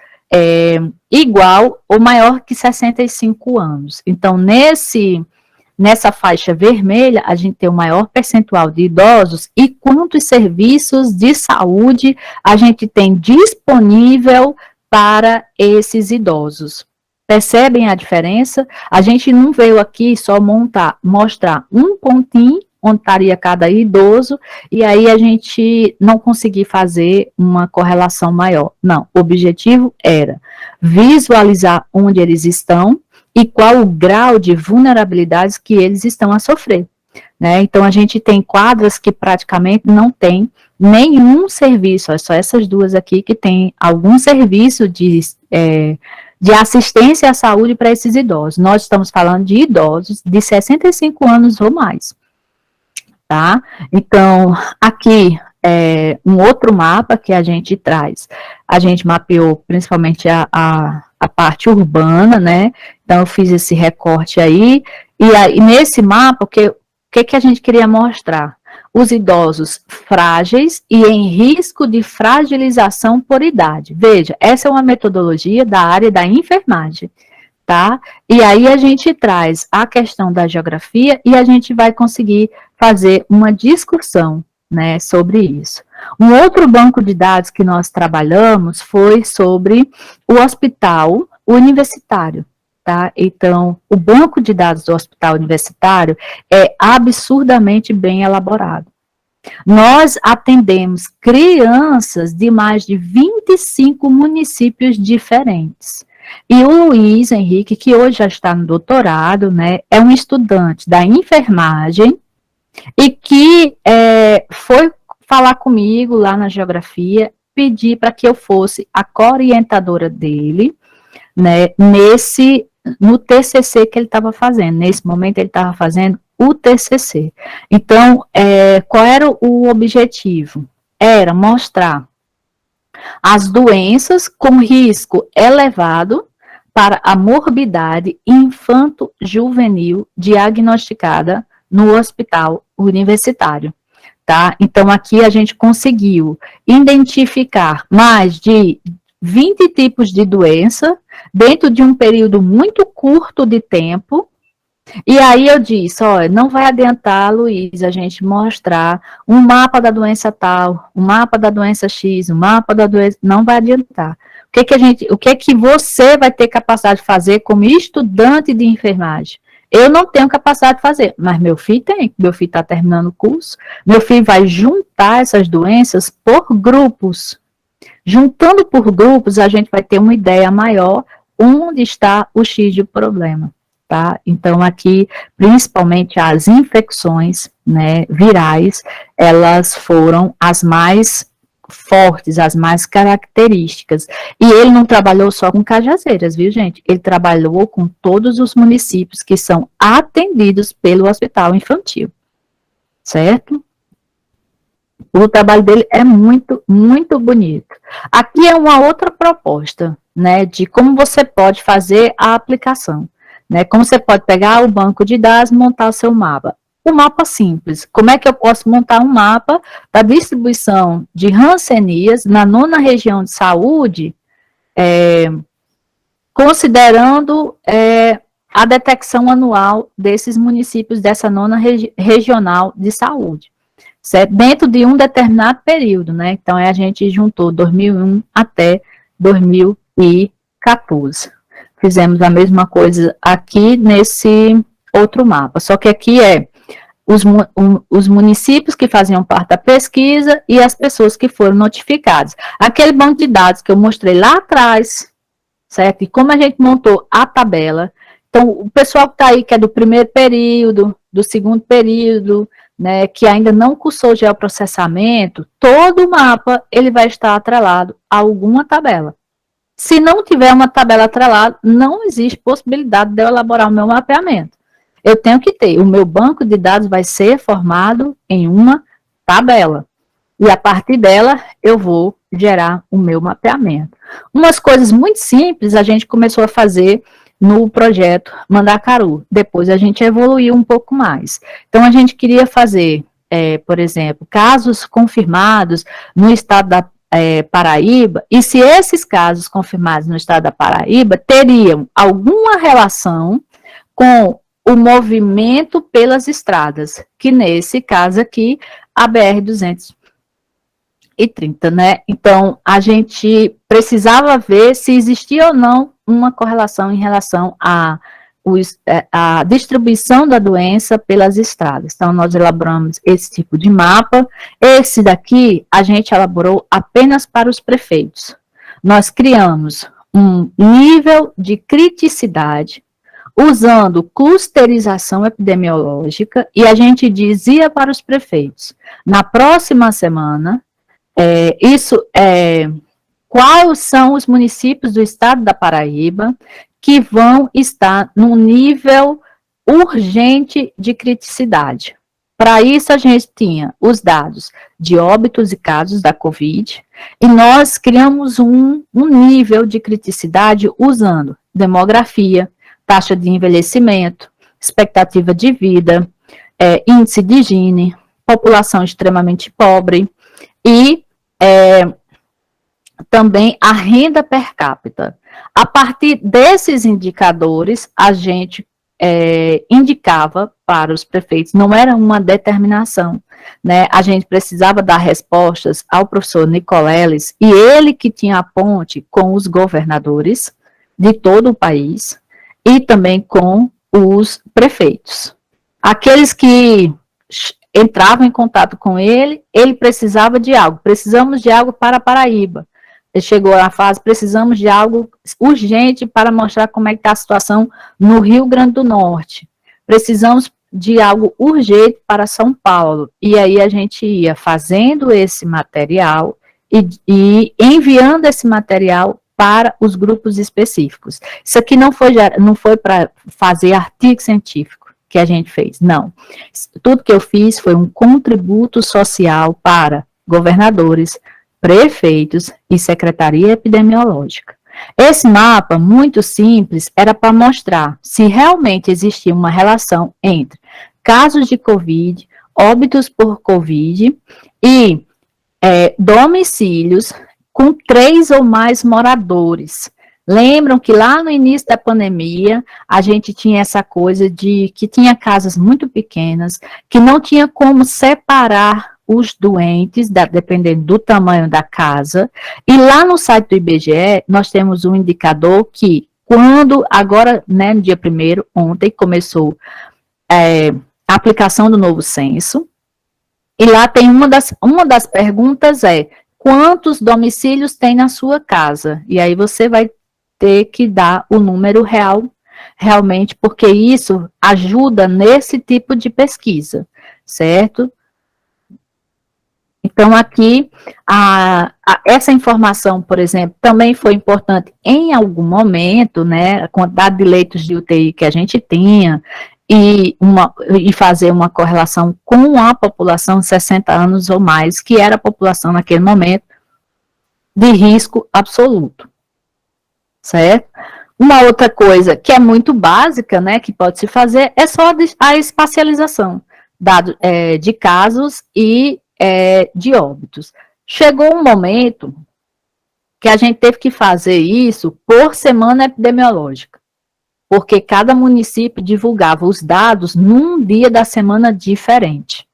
igual ou maior que 65 anos. Então, nessa faixa vermelha, a gente tem o maior percentual de idosos e quantos serviços de saúde a gente tem disponível para esses idosos. Percebem a diferença? A gente não veio aqui só mostrar um pontinho onde estaria cada idoso, e aí a gente não conseguir fazer uma correlação maior. Não, o objetivo era visualizar onde eles estão e qual o grau de vulnerabilidades que eles estão a sofrer. Né? Então, a gente tem quadras que praticamente não tem nenhum serviço, é só essas duas aqui que tem algum serviço de assistência à saúde para esses idosos. Nós estamos falando de idosos de 65 anos ou mais, tá? Então, aqui um outro mapa que a gente traz. A gente mapeou principalmente a parte urbana, né? Então, eu fiz esse recorte aí, e aí nesse mapa, o que a gente queria mostrar? Os idosos frágeis e em risco de fragilização por idade. Veja, essa é uma metodologia da área da enfermagem, tá? E aí a gente traz a questão da geografia e a gente vai conseguir fazer uma discussão, né, sobre isso. Um outro banco de dados que nós trabalhamos foi sobre o hospital universitário. Tá? Então, o banco de dados do hospital universitário é absurdamente bem elaborado. Nós atendemos crianças de mais de 25 municípios diferentes. E o Luiz Henrique, que hoje já está no doutorado, né, é um estudante da enfermagem e que foi falar comigo lá na geografia, pedir para que eu fosse a co-orientadora dele, né, no TCC que ele estava fazendo. Nesse momento ele estava fazendo o TCC. Então, qual era o objetivo? Era mostrar as doenças com risco elevado para a morbidade infanto-juvenil diagnosticada no hospital universitário. Tá? Então, aqui a gente conseguiu identificar mais de 20 tipos de doença dentro de um período muito curto de tempo. E aí eu disse, olha, não vai adiantar, Luiz, a gente mostrar um mapa da doença tal, um mapa da doença X, um mapa da doença... Não vai adiantar. O que que você vai ter capacidade de fazer como estudante de enfermagem? Eu não tenho capacidade de fazer, mas meu filho tem. Meu filho está terminando o curso. Meu filho vai juntar essas doenças por grupos. Juntando por grupos, a gente vai ter uma ideia maior onde está o X de problema, tá? Então, aqui, principalmente as infecções, né, virais, elas foram as mais fortes, as mais características. E ele não trabalhou só com Cajazeiras, viu, gente? Ele trabalhou com todos os municípios que são atendidos pelo hospital infantil, certo? O trabalho dele é muito, muito bonito. Aqui é uma outra proposta, né, de como você pode fazer a aplicação, né, como você pode pegar o banco de dados e montar o seu mapa. O mapa simples, como é que eu posso montar um mapa da distribuição de rancenias na nona região de saúde, considerando a detecção anual desses municípios dessa nona regional de saúde, certo? Dentro de um determinado período, né? Então, a gente juntou 2001 até 2014. Fizemos a mesma coisa aqui nesse outro mapa, só que aqui os municípios que faziam parte da pesquisa e as pessoas que foram notificadas. Aquele banco de dados que eu mostrei lá atrás, certo? E como a gente montou a tabela, então o pessoal que está aí, que é do primeiro período, do segundo período, né, que ainda não cursou geoprocessamento, todo o mapa ele vai estar atrelado a alguma tabela. Se não tiver uma tabela atrelada, não existe possibilidade de eu elaborar o meu mapeamento. Eu tenho que ter, o meu banco de dados vai ser formado em uma tabela. E a partir dela, eu vou gerar o meu mapeamento. Umas coisas muito simples a gente começou a fazer no projeto Mandacaru. Depois a gente evoluiu um pouco mais. Então, a gente queria fazer, por exemplo, casos confirmados no estado da Paraíba, e se esses casos confirmados no estado da Paraíba teriam alguma relação com o movimento pelas estradas, que nesse caso aqui, a BR-230, né? Então, a gente precisava ver se existia ou não uma correlação em relação a distribuição da doença pelas estradas. Então, nós elaboramos esse tipo de mapa. Esse daqui, a gente elaborou apenas para os prefeitos. Nós criamos um nível de criticidade, usando clusterização epidemiológica, e a gente dizia para os prefeitos, na próxima semana, quais são os municípios do estado da Paraíba que vão estar num nível urgente de criticidade. Para isso, a gente tinha os dados de óbitos e casos da Covid, e nós criamos um nível de criticidade usando demografia, taxa de envelhecimento, expectativa de vida, índice de Gini, população extremamente pobre e também a renda per capita. A partir desses indicadores, a gente indicava para os prefeitos, não era uma determinação, né? A gente precisava dar respostas ao professor Nicoleles, e ele que tinha a ponte com os governadores de todo o país, e também com os prefeitos. Aqueles que entravam em contato com ele, ele precisava de algo. Precisamos de algo para Paraíba. Ele chegou à fase, precisamos de algo urgente para mostrar como é que está a situação no Rio Grande do Norte. Precisamos de algo urgente para São Paulo. E aí a gente ia fazendo esse material e enviando esse material para os grupos específicos. Isso aqui não foi para fazer artigo científico que a gente fez, não. Tudo que eu fiz foi um contributo social para governadores, prefeitos e secretaria epidemiológica. Esse mapa, muito simples, era para mostrar se realmente existia uma relação entre casos de Covid, óbitos por Covid e domicílios com 3 ou mais moradores. Lembram que lá no início da pandemia, a gente tinha essa coisa de que tinha casas muito pequenas, que não tinha como separar os doentes, dependendo do tamanho da casa, e lá no site do IBGE, nós temos um indicador que, agora, né, no dia 1º, ontem, começou a aplicação do novo censo, e lá tem uma das perguntas quantos domicílios tem na sua casa? E aí você vai ter que dar o número real, realmente, porque isso ajuda nesse tipo de pesquisa, certo? Então, aqui, essa informação, por exemplo, também foi importante em algum momento, né, a quantidade de leitos de UTI que a gente tinha, e fazer uma correlação com a população de 60 anos ou mais, que era a população naquele momento de risco absoluto, certo? Uma outra coisa que é muito básica, né, que pode se fazer, é só a espacialização de casos e de óbitos. Chegou um momento que a gente teve que fazer isso por semana epidemiológica, porque cada município divulgava os dados num dia da semana diferente.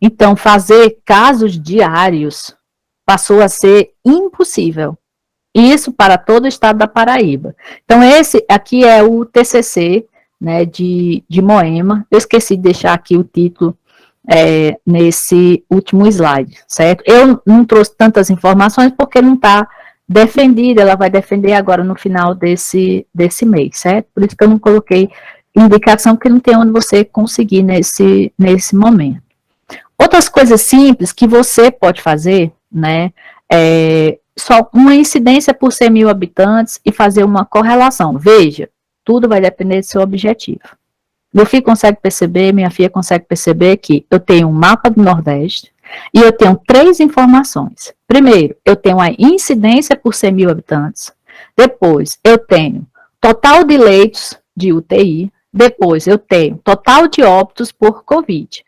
Então, fazer casos diários passou a ser impossível. Isso para todo o estado da Paraíba. Então, esse aqui é o TCC, né, de Moema. Eu esqueci de deixar aqui o título nesse último slide, certo? Eu não trouxe tantas informações porque não está defendida, ela vai defender agora no final desse mês, certo? Por isso que eu não coloquei indicação, porque não tem onde você conseguir nesse momento. Outras coisas simples que você pode fazer, né, só uma incidência por 100 mil habitantes e fazer uma correlação. Veja, tudo vai depender do seu objetivo. Meu filho consegue perceber, minha filha consegue perceber que eu tenho um mapa do Nordeste e eu tenho 3 informações. Primeiro, eu tenho a incidência por 100 mil habitantes. Depois, eu tenho total de leitos de UTI. Depois, eu tenho total de óbitos por Covid.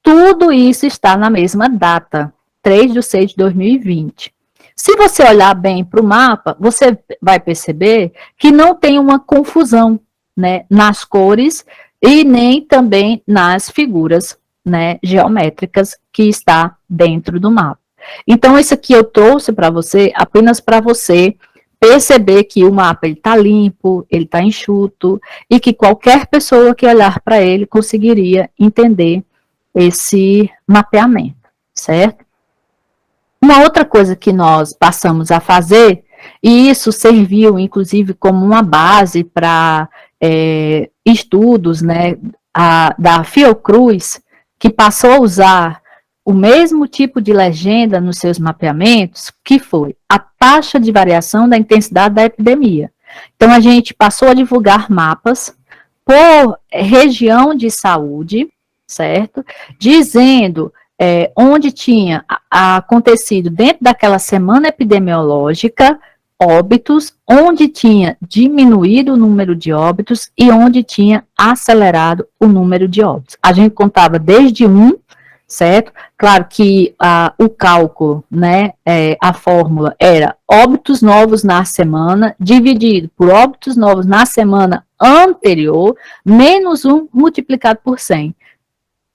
Tudo isso está na mesma data, 3/6/2020. Se você olhar bem para o mapa, você vai perceber que não tem uma confusão, né, nas cores e nem também nas figuras, né, geométricas que está dentro do mapa. Então, isso aqui eu trouxe para você, apenas para você perceber que o mapa está limpo, ele está enxuto, e que qualquer pessoa que olhar para ele conseguiria entender esse mapeamento, certo? Uma outra coisa que nós passamos a fazer, e isso serviu, inclusive, como uma base para estudos, né, da Fiocruz, que passou a usar o mesmo tipo de legenda nos seus mapeamentos, que foi a taxa de variação da intensidade da epidemia. Então, a gente passou a divulgar mapas por região de saúde, certo? Dizendo onde tinha acontecido dentro daquela semana epidemiológica óbitos, onde tinha diminuído o número de óbitos e onde tinha acelerado o número de óbitos. A gente contava desde 1, certo? Claro que o cálculo, né, a fórmula era óbitos novos na semana, dividido por óbitos novos na semana anterior, menos 1 multiplicado por 100.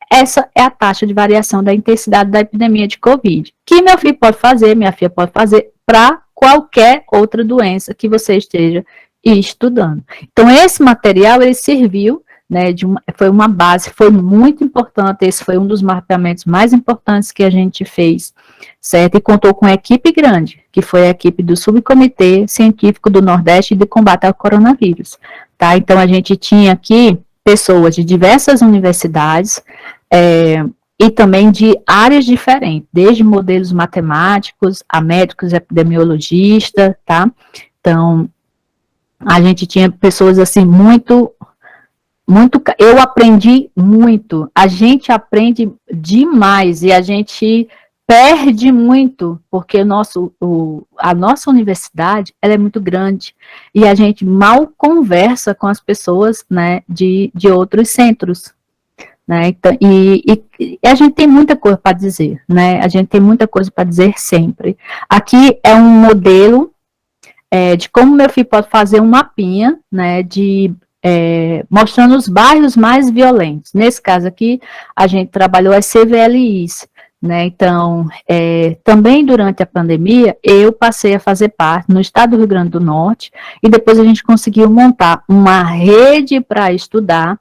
Essa é a taxa de variação da intensidade da epidemia de Covid, que meu filho pode fazer, minha filha pode fazer, para qualquer outra doença que você esteja estudando. Então, esse material, ele serviu, né, foi uma base, foi muito importante, esse foi um dos mapeamentos mais importantes que a gente fez, certo? E contou com uma equipe grande, que foi a equipe do Subcomitê Científico do Nordeste de Combate ao Coronavírus, tá? Então, a gente tinha aqui pessoas de diversas universidades, e também de áreas diferentes, desde modelos matemáticos a médicos epidemiologistas, tá? Então, a gente tinha pessoas assim muito, eu aprendi muito, a gente aprende demais e a gente perde muito, porque a nossa universidade, ela é muito grande e a gente mal conversa com as pessoas, né, de outros centros, né, então, e a gente tem muita coisa para dizer, né, a gente tem muita coisa para dizer sempre. Aqui é um modelo de como meu filho pode fazer um mapinha, né, mostrando os bairros mais violentos. Nesse caso aqui, a gente trabalhou as CVLIs, né, então, também durante a pandemia, eu passei a fazer parte no estado do Rio Grande do Norte, e depois a gente conseguiu montar uma rede para estudar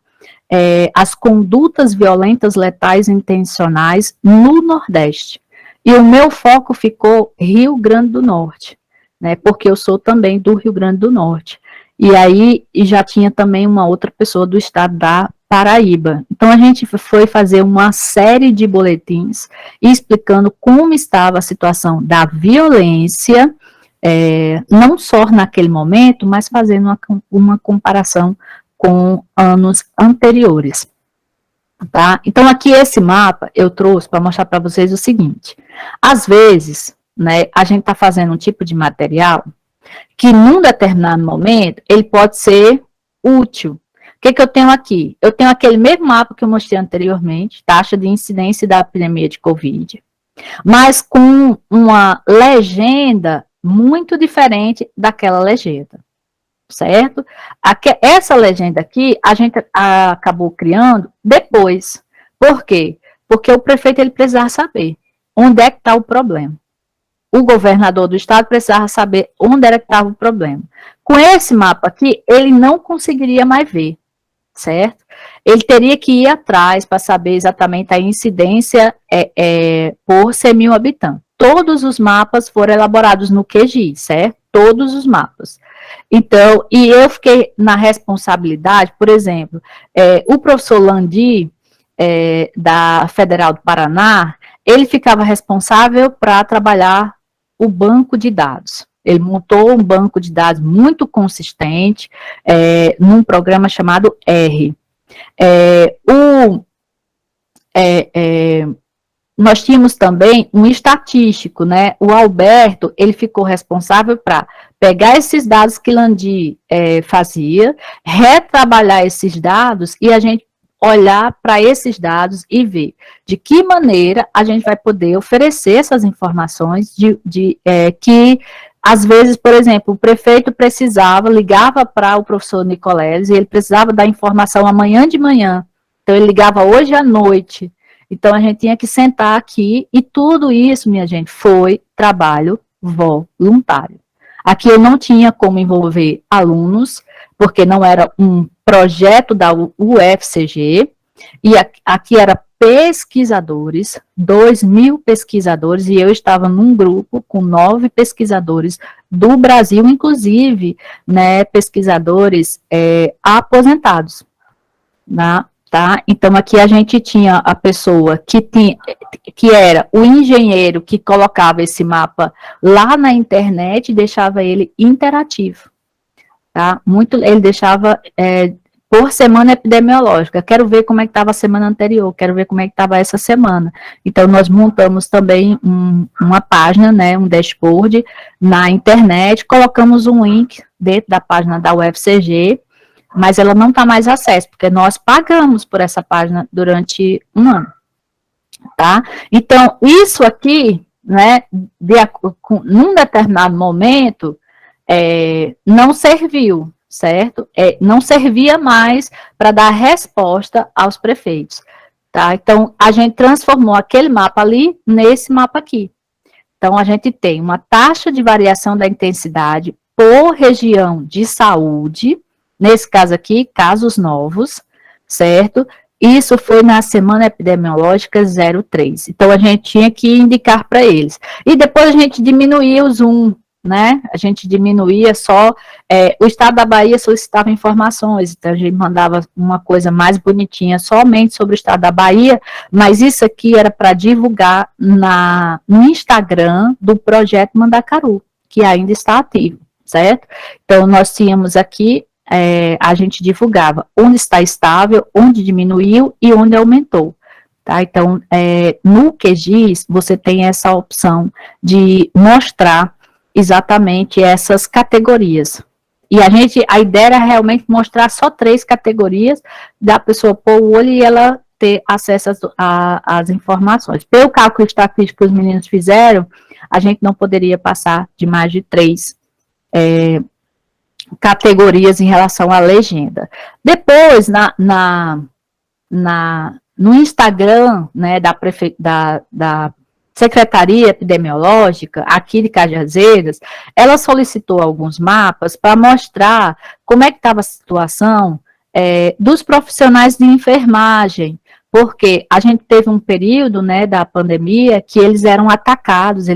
as condutas violentas letais intencionais no Nordeste. E o meu foco ficou Rio Grande do Norte, né, porque eu sou também do Rio Grande do Norte. E aí já tinha também uma outra pessoa do estado da Paraíba. Então a gente foi fazer uma série de boletins explicando como estava a situação da violência, não só naquele momento, mas fazendo uma comparação com anos anteriores. Tá? Então, aqui esse mapa eu trouxe para mostrar para vocês o seguinte: às vezes, né, a gente está fazendo um tipo de material que, num determinado momento, ele pode ser útil. O que eu tenho aqui? Eu tenho aquele mesmo mapa que eu mostrei anteriormente, taxa de incidência da epidemia de Covid, mas com uma legenda muito diferente daquela legenda, certo? Essa legenda aqui, a gente acabou criando depois. Por quê? Porque o prefeito ele precisava saber onde é que está o problema. O governador do estado precisava saber onde era que estava o problema. Com esse mapa aqui, ele não conseguiria mais ver, certo? Ele teria que ir atrás para saber exatamente a incidência por 100 mil habitantes. Todos os mapas foram elaborados no QGI, certo? Todos os mapas. Então, e eu fiquei na responsabilidade, por exemplo, o professor Landi, da Federal do Paraná, ele ficava responsável para trabalhar o banco de dados. Ele montou um banco de dados muito consistente, num programa chamado R. Nós tínhamos também um estatístico, né? O Alberto, ele ficou responsável para pegar esses dados que Landi fazia, retrabalhar esses dados e a gente olhar para esses dados e ver de que maneira a gente vai poder oferecer essas informações que, às vezes, por exemplo, o prefeito ligava para o professor Nicoleles e ele precisava da informação amanhã de manhã, então ele ligava hoje à noite. Então, a gente tinha que sentar aqui e tudo isso, minha gente, foi trabalho voluntário. Aqui eu não tinha como envolver alunos, porque não era um projeto da UFCG, e aqui era pesquisadores, 2.000 pesquisadores, e eu estava num grupo com 9 pesquisadores do Brasil, inclusive, né, pesquisadores aposentados, né? Tá? Então, aqui a gente tinha a pessoa que era o engenheiro que colocava esse mapa lá na internet e deixava ele interativo. Tá? Ele deixava por semana epidemiológica. Quero ver como é que estava a semana anterior, quero ver como é que estava essa semana. Então, nós montamos também uma página, né, um dashboard na internet, colocamos um link dentro da página da UFCG, mas ela não está mais acesso, porque nós pagamos por essa página durante um ano, tá? Então, isso aqui, né, num determinado momento, não serviu, certo? Não servia mais para dar resposta aos prefeitos, tá? Então, a gente transformou aquele mapa ali nesse mapa aqui. Então, a gente tem uma taxa de variação da intensidade por região de saúde. Nesse caso aqui, casos novos, certo? Isso foi na semana epidemiológica 03. Então, a gente tinha que indicar para eles. E depois a gente diminuía o zoom, né? A gente diminuía só... o Estado da Bahia solicitava informações, então a gente mandava uma coisa mais bonitinha somente sobre o Estado da Bahia, mas isso aqui era para divulgar no Instagram do Projeto Mandacaru, que ainda está ativo, certo? Então, nós tínhamos aqui... a gente divulgava onde está estável, onde diminuiu e onde aumentou. Tá? Então, no QGIS, você tem essa opção de mostrar exatamente essas categorias. E a ideia era realmente mostrar só 3 categorias, da pessoa pôr o olho e ela ter acesso às informações. Pelo cálculo estatístico que os meninos fizeram, a gente não poderia passar de mais de 3 categorias em relação à legenda. Depois, no Instagram, né, da Secretaria Epidemiológica, aqui de Cajazeiras, ela solicitou alguns mapas para mostrar como é que estava a situação dos profissionais de enfermagem, porque a gente teve um período, né, da pandemia que eles eram atacados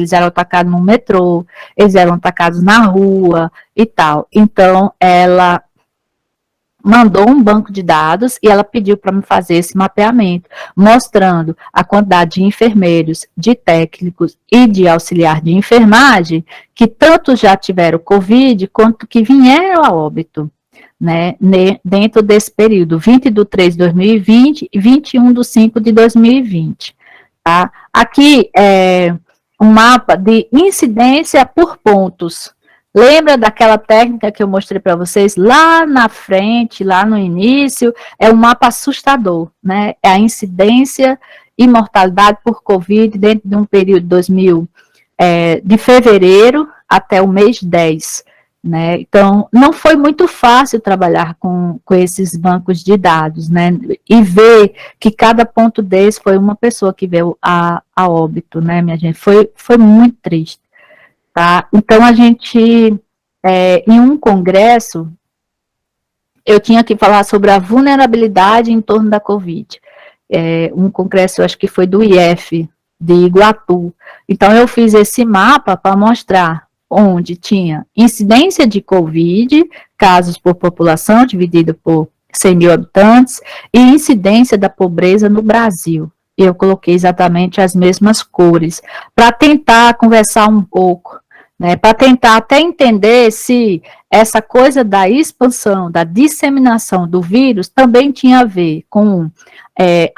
no metrô, eles eram atacados na rua e tal. Então, ela mandou um banco de dados e ela pediu para me fazer esse mapeamento, mostrando a quantidade de enfermeiros, de técnicos e de auxiliar de enfermagem que tanto já tiveram Covid quanto que vieram a óbito. né, dentro desse período, 20 de 3 de 2020 e 21 de 5 de 2020. Tá? Aqui é um mapa de incidência por pontos. Lembra daquela técnica que eu mostrei para vocês lá na frente, lá no início? É um mapa assustador, né? É a incidência e mortalidade por Covid dentro de um período de fevereiro até o mês 10. Né? Então, não foi muito fácil trabalhar com esses bancos de dados, né? E ver que cada ponto desse foi uma pessoa que veio a óbito, né, minha gente? Foi muito triste. Tá? Então, a gente, em um congresso, eu tinha que falar sobre a vulnerabilidade em torno da Covid. Um congresso, eu acho que foi do IF, de Iguatu. Então, eu fiz esse mapa para mostrar onde tinha incidência de Covid, casos por população, dividido por 100 mil habitantes, e incidência da pobreza no Brasil. Eu coloquei exatamente as mesmas cores, para tentar conversar um pouco, né, para tentar até entender se essa coisa da expansão, da disseminação do vírus também tinha a ver com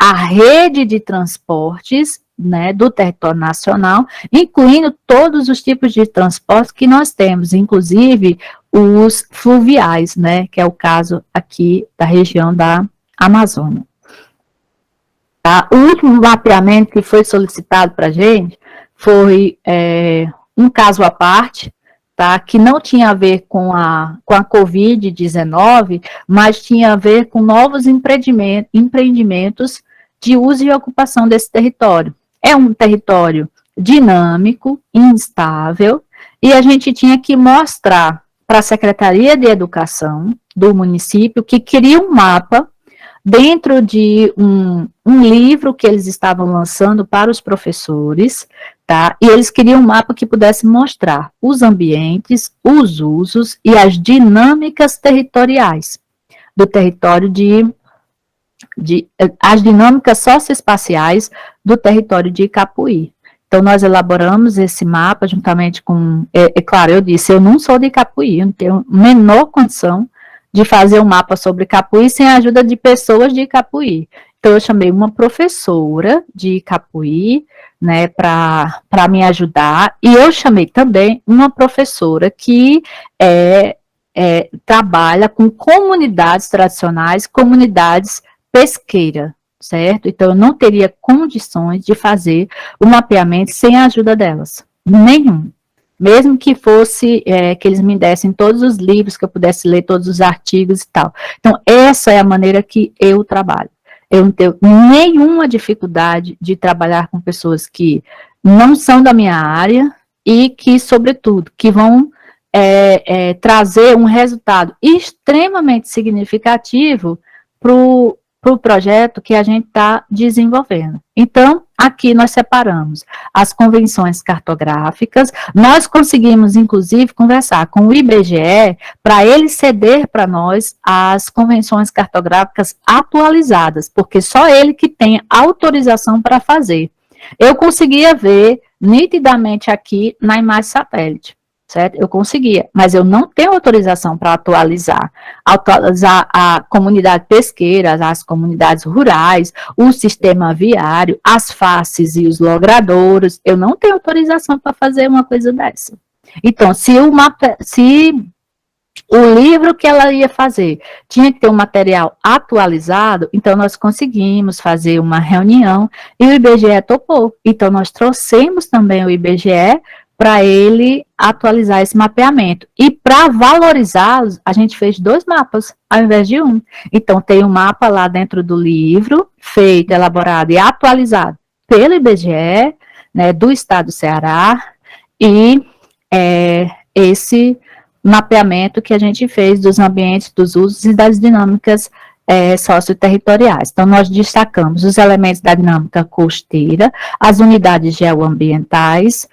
a rede de transportes, né, do território nacional, incluindo todos os tipos de transporte que nós temos, inclusive os fluviais, né, que é o caso aqui da região da Amazônia. Tá? O último mapeamento que foi solicitado para a gente foi um caso à parte, tá, que não tinha a ver com a Covid-19, mas tinha a ver com novos empreendimentos de uso e ocupação desse território. É um território dinâmico, instável, e a gente tinha que mostrar para a Secretaria de Educação do município que queria um mapa dentro de um livro que eles estavam lançando para os professores, tá? E eles queriam um mapa que pudesse mostrar os ambientes, os usos e as dinâmicas territoriais do território as dinâmicas socioespaciais do território de Icapuí. Então, nós elaboramos esse mapa juntamente com, claro, eu disse, eu não sou de Icapuí, eu não tenho a menor condição de fazer um mapa sobre Icapuí sem a ajuda de pessoas de Icapuí. Então, eu chamei uma professora de Icapuí, né, para me ajudar, e eu chamei também uma professora que trabalha com comunidades tradicionais, comunidades pesqueiras, certo? Então, eu não teria condições de fazer o mapeamento sem a ajuda delas, nenhum. Mesmo que fosse, que eles me dessem todos os livros, que eu pudesse ler todos os artigos e tal. Então, essa é a maneira que eu trabalho. Eu não tenho nenhuma dificuldade de trabalhar com pessoas que não são da minha área e que, sobretudo, que vão trazer um resultado extremamente significativo para o projeto que a gente está desenvolvendo. Então, aqui nós separamos as convenções cartográficas, nós conseguimos, inclusive, conversar com o IBGE para ele ceder para nós as convenções cartográficas atualizadas, porque só ele que tem autorização para fazer. Eu conseguia ver nitidamente aqui na imagem satélite. Certo? Eu conseguia, mas eu não tenho autorização para atualizar a comunidade pesqueira, as comunidades rurais, o sistema viário, as faces e os logradouros, eu não tenho autorização para fazer uma coisa dessa. Então, se o livro que ela ia fazer tinha que ter um material atualizado, então nós conseguimos fazer uma reunião e o IBGE topou. Então, nós trouxemos também o IBGE para ele atualizar esse mapeamento. E para valorizá-los, a gente fez 2 mapas, ao invés de um. Então, tem um mapa lá dentro do livro, feito, elaborado e atualizado pelo IBGE, né, do estado do Ceará, e esse mapeamento que a gente fez dos ambientes, dos usos e das dinâmicas socioterritoriais. Então, nós destacamos os elementos da dinâmica costeira, as unidades geoambientais,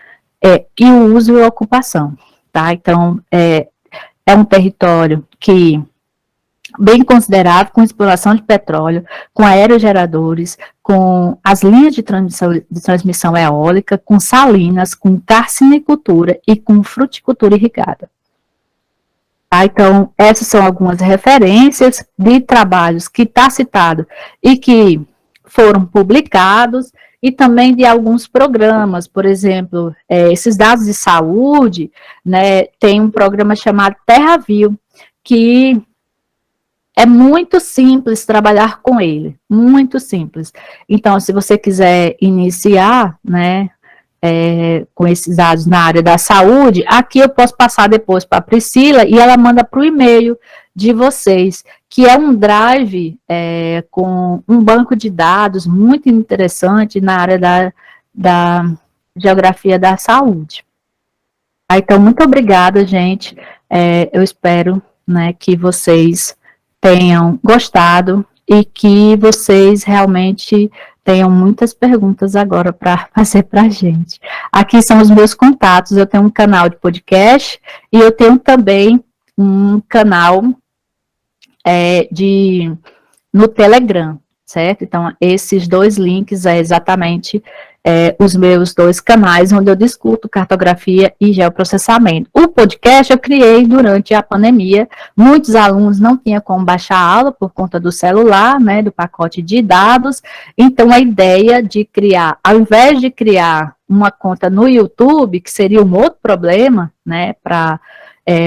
e o uso e a ocupação, tá? Então, é um território que, bem considerado, com exploração de petróleo, com aerogeradores, com as linhas de transmissão eólica, com salinas, com carcinicultura e com fruticultura irrigada. Tá? Então, essas são algumas referências de trabalhos que está citado e que foram publicados, e também de alguns programas, por exemplo, esses dados de saúde, né, tem um programa chamado TerraView, que é muito simples trabalhar com ele, muito simples. Então, se você quiser iniciar, né, com esses dados na área da saúde, aqui eu posso passar depois para a Priscila e ela manda para o e-mail de vocês, que é um drive com um banco de dados muito interessante na área da geografia da saúde. Então, muito obrigada, gente. Eu espero, né, que vocês tenham gostado e que vocês realmente tenham muitas perguntas agora para fazer para a gente. Aqui são os meus contatos, eu tenho um canal de podcast e eu tenho também um canal no Telegram, certo? Então, esses dois links é exatamente os meus dois canais, onde eu discuto cartografia e geoprocessamento. O podcast eu criei durante a pandemia, muitos alunos não tinham como baixar a aula por conta do celular, né, do pacote de dados, então a ideia de criar, ao invés de criar uma conta no YouTube, que seria um outro problema, né, para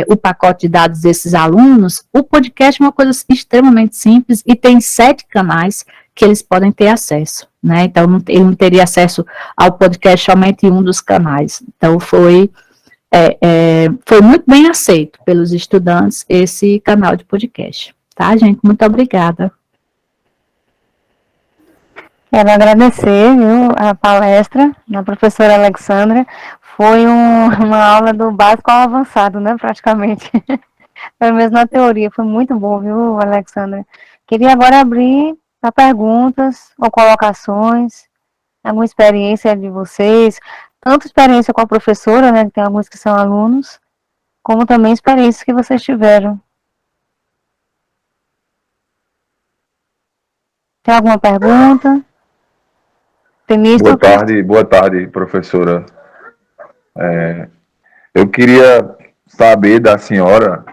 o pacote de dados desses alunos, o podcast é uma coisa extremamente simples e tem 7 canais que eles podem ter acesso, né? Então, ele não teria acesso ao podcast somente em um dos canais. Então, foi muito bem aceito pelos estudantes esse canal de podcast. Tá, gente? Muito obrigada. Quero agradecer, viu, a palestra da professora Alexandra. Foi uma aula do básico ao avançado, né, praticamente. Pelo menos na teoria, foi muito bom, viu, Alexandra? Queria agora abrir para perguntas ou colocações, alguma experiência de vocês, tanto experiência com a professora, né, que tem alguns que são alunos, como também experiências que vocês tiveram. Tem alguma pergunta? Boa tarde, professora. Eu queria saber da senhora,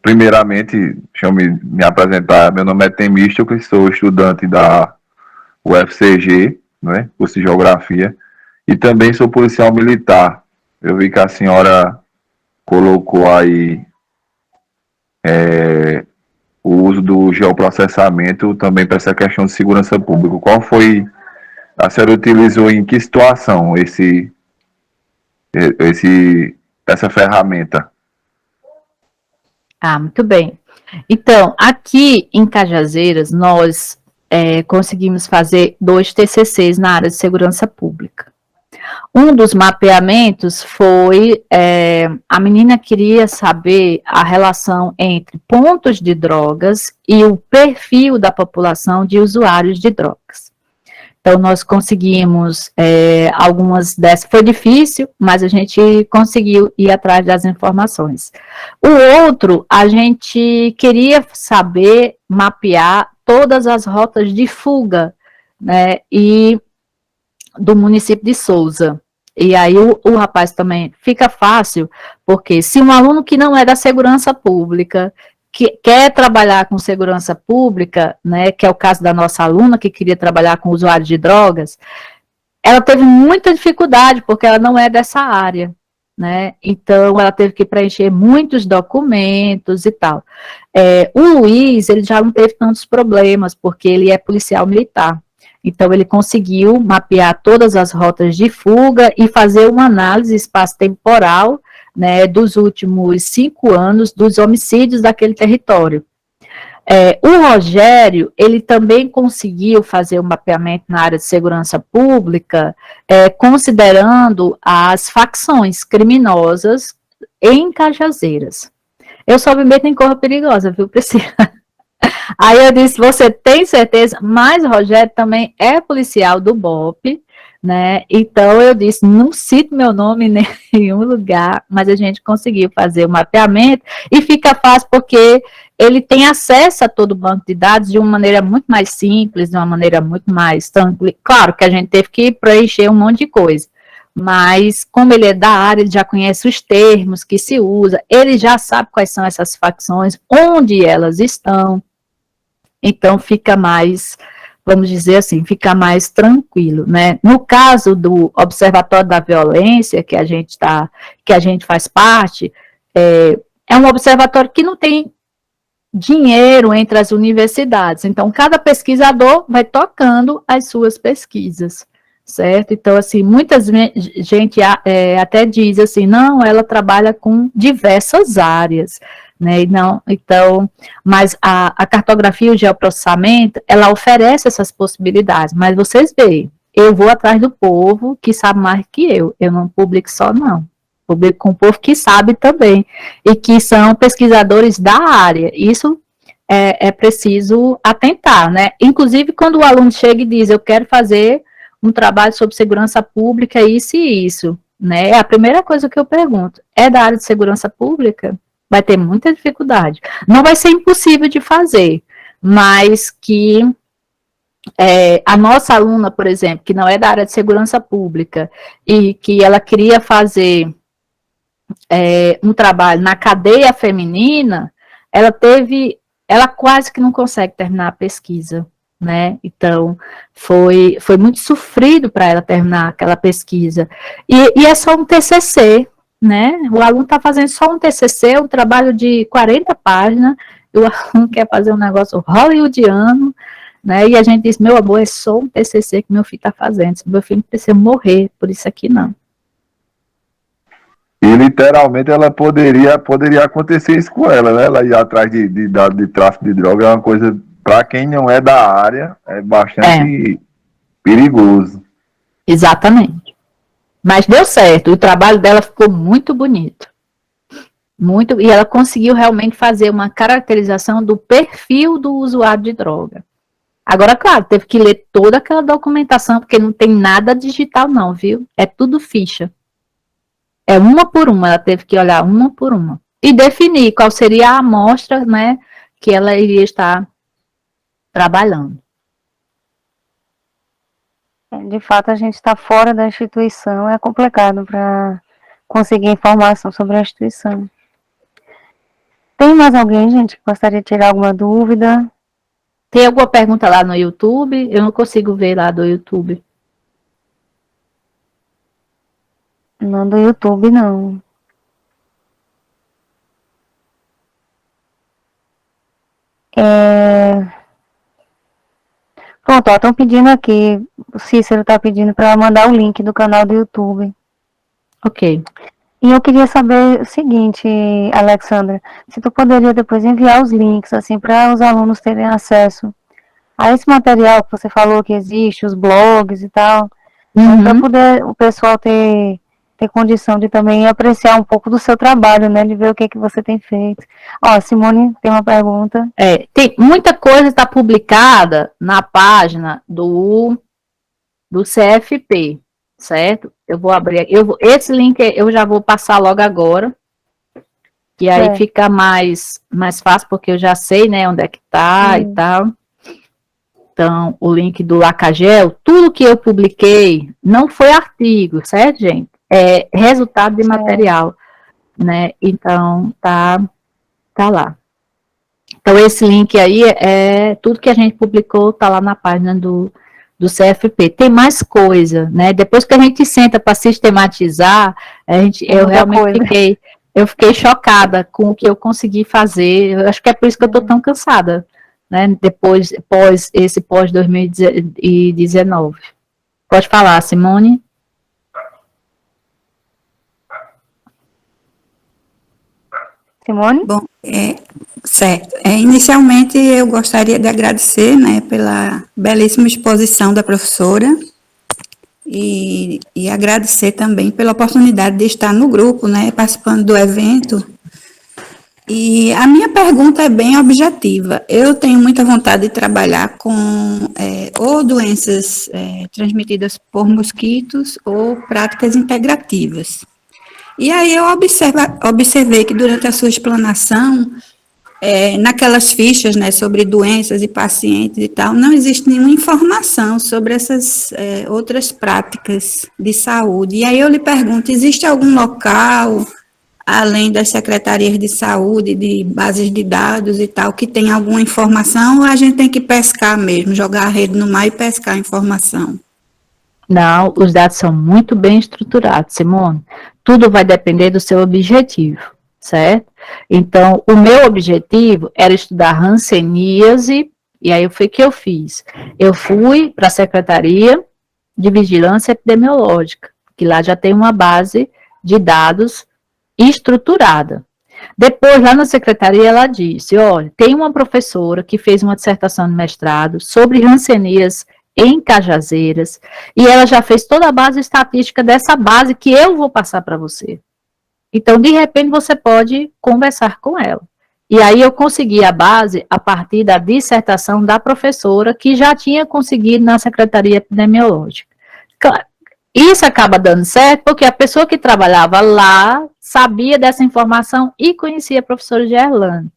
primeiramente, deixa eu me apresentar, meu nome é Temístocles, sou estudante da UFCG, né, curso de Geografia, e também sou policial militar. Eu vi que a senhora colocou aí o uso do geoprocessamento também para essa questão de segurança pública. Qual foi, a senhora utilizou em que situação essa ferramenta? Muito bem. Então, aqui em Cajazeiras, nós conseguimos fazer 2 TCCs na área de segurança pública. Um dos mapeamentos foi, a menina queria saber a relação entre pontos de drogas e o perfil da população de usuários de drogas. Então, nós conseguimos algumas dessas, foi difícil, mas a gente conseguiu ir atrás das informações. O outro, a gente queria saber, mapear todas as rotas de fuga, né, e do município de Souza. E aí o rapaz também fica fácil, porque se um aluno que não é da segurança pública, que quer trabalhar com segurança pública, né, que é o caso da nossa aluna, que queria trabalhar com usuários de drogas, ela teve muita dificuldade, porque ela não é dessa área, né, então ela teve que preencher muitos documentos e tal. O Luiz, ele já não teve tantos problemas, porque ele é policial militar, então ele conseguiu mapear todas as rotas de fuga e fazer uma análise espaço-temporal, né, dos últimos 5 anos dos homicídios daquele território. O Rogério, ele também conseguiu fazer um mapeamento na área de segurança pública, considerando as facções criminosas em Cajazeiras. Eu só me meto em Corra Perigosa, viu, Priscila? Aí eu disse, você tem certeza? Mas o Rogério também é policial do BOPE, né? Então eu disse, não cito meu nome em nenhum lugar, mas a gente conseguiu fazer o mapeamento e fica fácil porque ele tem acesso a todo o banco de dados de uma maneira muito mais simples, de uma maneira muito mais tranquila. Claro que a gente teve que preencher um monte de coisa, mas como ele é da área, ele já conhece os termos que se usa, ele já sabe quais são essas facções, onde elas estão, então fica mais, vamos dizer assim, fica mais tranquilo, né? No caso do Observatório da Violência, que a gente faz parte, é um observatório que não tem dinheiro entre as universidades, então cada pesquisador vai tocando as suas pesquisas, certo? Então, assim, muita gente até diz assim, não, ela trabalha com diversas áreas, né? E não, então, mas a cartografia e o geoprocessamento, ela oferece essas possibilidades, mas vocês veem, eu vou atrás do povo que sabe mais que eu não publico só não, publico com o povo que sabe também, e que são pesquisadores da área, isso é preciso atentar, né? Inclusive, quando o aluno chega e diz, eu quero fazer um trabalho sobre segurança pública, isso e isso, né? É a primeira coisa que eu pergunto, é da área de segurança pública? Vai ter muita dificuldade. Não vai ser impossível de fazer, mas que a nossa aluna, por exemplo, que não é da área de segurança pública, e que ela queria fazer um trabalho na cadeia feminina, ela quase que não consegue terminar a pesquisa, né? Então, foi muito sofrido para ela terminar aquela pesquisa. E é só um TCC, né? O aluno está fazendo só um TCC, um trabalho de 40 páginas, e o aluno quer fazer um negócio hollywoodiano, né? E a gente diz, meu amor, é só um TCC que meu filho está fazendo, meu filho não precisa morrer por isso aqui, não. E literalmente ela poderia acontecer isso com ela, né? Ela ir atrás de dados de tráfico de droga é uma coisa, para quem não é da área, é bastante perigoso. Exatamente. Mas deu certo, o trabalho dela ficou muito bonito. Muito, e ela conseguiu realmente fazer uma caracterização do perfil do usuário de droga. Agora, claro, teve que ler toda aquela documentação, porque não tem nada digital não, viu? É tudo ficha. É uma por uma, ela teve que olhar uma por uma. E definir qual seria a amostra, né, que ela iria estar trabalhando. De fato, a gente está fora da instituição, é complicado para conseguir informação sobre a instituição. Tem mais alguém, gente, que gostaria de tirar alguma dúvida? Tem alguma pergunta lá no YouTube? Eu não consigo ver lá do YouTube. Não do YouTube, não. Pronto, estão pedindo aqui, o Cícero está pedindo para mandar o link do canal do YouTube. Ok. E eu queria saber o seguinte, Alexandra, se tu poderia depois enviar os links, assim, para os alunos terem acesso a esse material que você falou que existe, os blogs e tal, para poder o pessoal ter condição de também apreciar um pouco do seu trabalho, né, de ver o que você tem feito. Ó, Simone tem uma pergunta. Tem muita coisa está publicada na página do CFP, certo? Eu vou abrir, esse link eu já vou passar logo agora, que aí fica mais fácil, porque eu já sei, né, onde é que tá e tal. Então, o link do Lacagel, tudo que eu publiquei não foi artigo, certo, gente? É resultado de material, né? Então, tá lá. Então, esse link aí tudo que a gente publicou, tá lá na página do CFP. Tem mais coisa, né? Depois que a gente senta para sistematizar, eu realmente fiquei chocada com o que eu consegui fazer. Eu acho que é por isso que eu tô tão cansada, né? Pós 2019. Pode falar, Simone. Simone? Bom, certo. Inicialmente, eu gostaria de agradecer, né, pela belíssima exposição da professora e agradecer também pela oportunidade de estar no grupo, né, participando do evento. E a minha pergunta é bem objetiva. Eu tenho muita vontade de trabalhar com ou doenças transmitidas por mosquitos ou práticas integrativas. E aí eu observei que durante a sua explanação, naquelas fichas, né, sobre doenças e pacientes e tal, não existe nenhuma informação sobre essas outras práticas de saúde. E aí eu lhe pergunto, existe algum local, além das secretarias de saúde, de bases de dados e tal, que tem alguma informação, ou a gente tem que pescar mesmo, jogar a rede no mar e pescar a informação? Não, os dados são muito bem estruturados, Simone. Tudo vai depender do seu objetivo, certo? Então, o meu objetivo era estudar hanseníase, e aí foi o que eu fiz. Eu fui para a Secretaria de Vigilância Epidemiológica, que lá já tem uma base de dados estruturada. Depois, lá na secretaria, ela disse, olha, tem uma professora que fez uma dissertação de mestrado sobre hanseníase em Cajazeiras, e ela já fez toda a base estatística dessa base que eu vou passar para você. Então, de repente, você pode conversar com ela. E aí eu consegui a base a partir da dissertação da professora que já tinha conseguido na Secretaria Epidemiológica. Claro, isso acaba dando certo porque a pessoa que trabalhava lá sabia dessa informação e conhecia a professora Gerlane,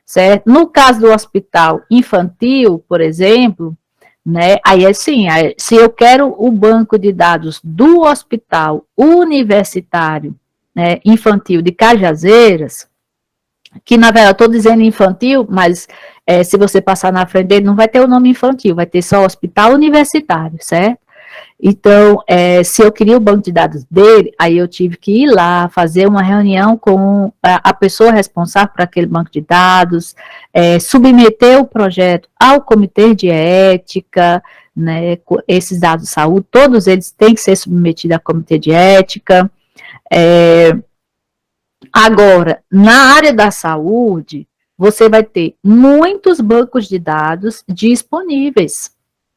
certo? No caso do hospital infantil, por exemplo, né, aí assim, se eu quero o banco de dados do hospital universitário, né, infantil de Cajazeiras, que na verdade eu estou dizendo infantil, mas se você passar na frente dele não vai ter o nome infantil, vai ter só hospital universitário, certo? Então, se eu queria o banco de dados dele, aí eu tive que ir lá, fazer uma reunião com a pessoa responsável por aquele banco de dados, submeter o projeto ao comitê de ética, né, esses dados de saúde, todos eles têm que ser submetidos ao comitê de ética. Agora, na área da saúde, você vai ter muitos bancos de dados disponíveis,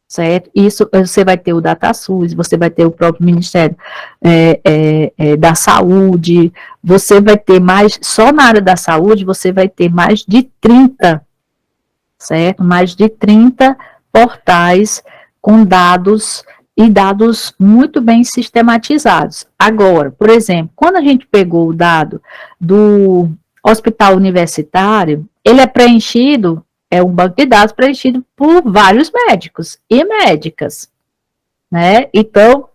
certo? Isso, você vai ter o DataSUS, você vai ter o próprio Ministério da Saúde, você vai ter mais, só na área da saúde, você vai ter mais de 30, certo? Mais de 30 portais com dados e dados muito bem sistematizados. Agora, por exemplo, quando a gente pegou o dado do hospital universitário, ele é preenchido, é um banco de dados preenchido por vários médicos e médicas, né? Então,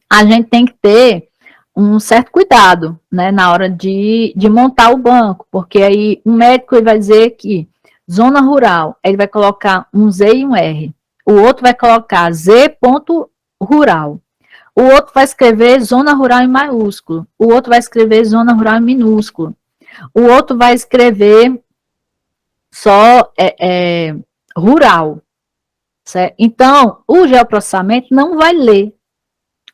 a gente tem que ter um certo cuidado, né, na hora de montar o banco, porque aí um médico ele vai dizer que zona rural, ele vai colocar um Z e um R, o outro vai colocar Z.rural, o outro vai escrever zona rural em maiúsculo, o outro vai escrever zona rural em minúsculo, o outro vai escrever só rural, certo? Então, o geoprocessamento não vai ler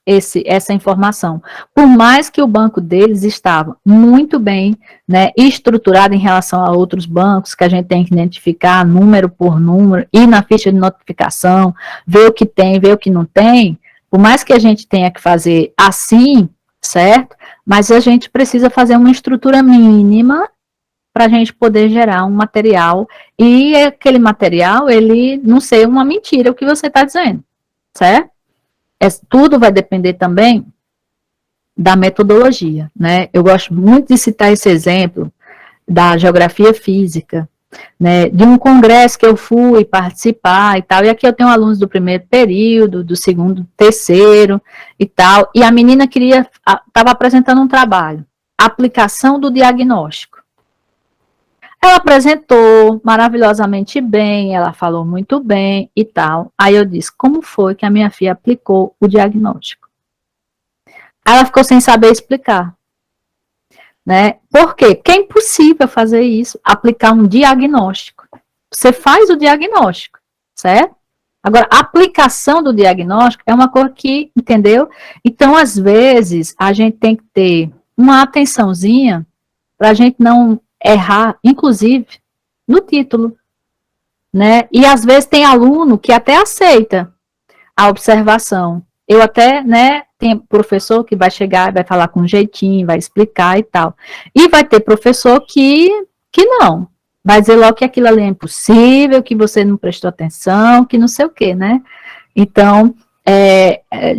essa informação, por mais que o banco deles estava muito bem, né, estruturado em relação a outros bancos, que a gente tem que identificar número por número, ir na ficha de notificação, ver o que tem, ver o que não tem, por mais que a gente tenha que fazer assim, certo? Mas a gente precisa fazer uma estrutura mínima para a gente poder gerar um material, e aquele material, ele não ser uma mentira o que você está dizendo, certo? Tudo vai depender também da metodologia, né? Eu gosto muito de citar esse exemplo da geografia física, né? De um congresso que eu fui participar e tal, e aqui eu tenho alunos do primeiro período, do segundo, terceiro e tal, e a menina estava apresentando um trabalho, aplicação do diagnóstico. Ela apresentou maravilhosamente bem, ela falou muito bem e tal. Aí eu disse, como foi que a minha filha aplicou o diagnóstico? Ela ficou sem saber explicar, né? Por quê? Porque é impossível fazer isso, aplicar um diagnóstico. Você faz o diagnóstico, certo? Agora, a aplicação do diagnóstico é uma coisa que, entendeu? Então, às vezes, a gente tem que ter uma atençãozinha para a gente não errar, inclusive, no título, né? E às vezes tem aluno que até aceita a observação. Eu até, né, tem professor que vai chegar, vai falar com um jeitinho, vai explicar e tal. E vai ter professor que não. Vai dizer logo que aquilo ali é impossível, que você não prestou atenção, que não sei o quê, né? Então,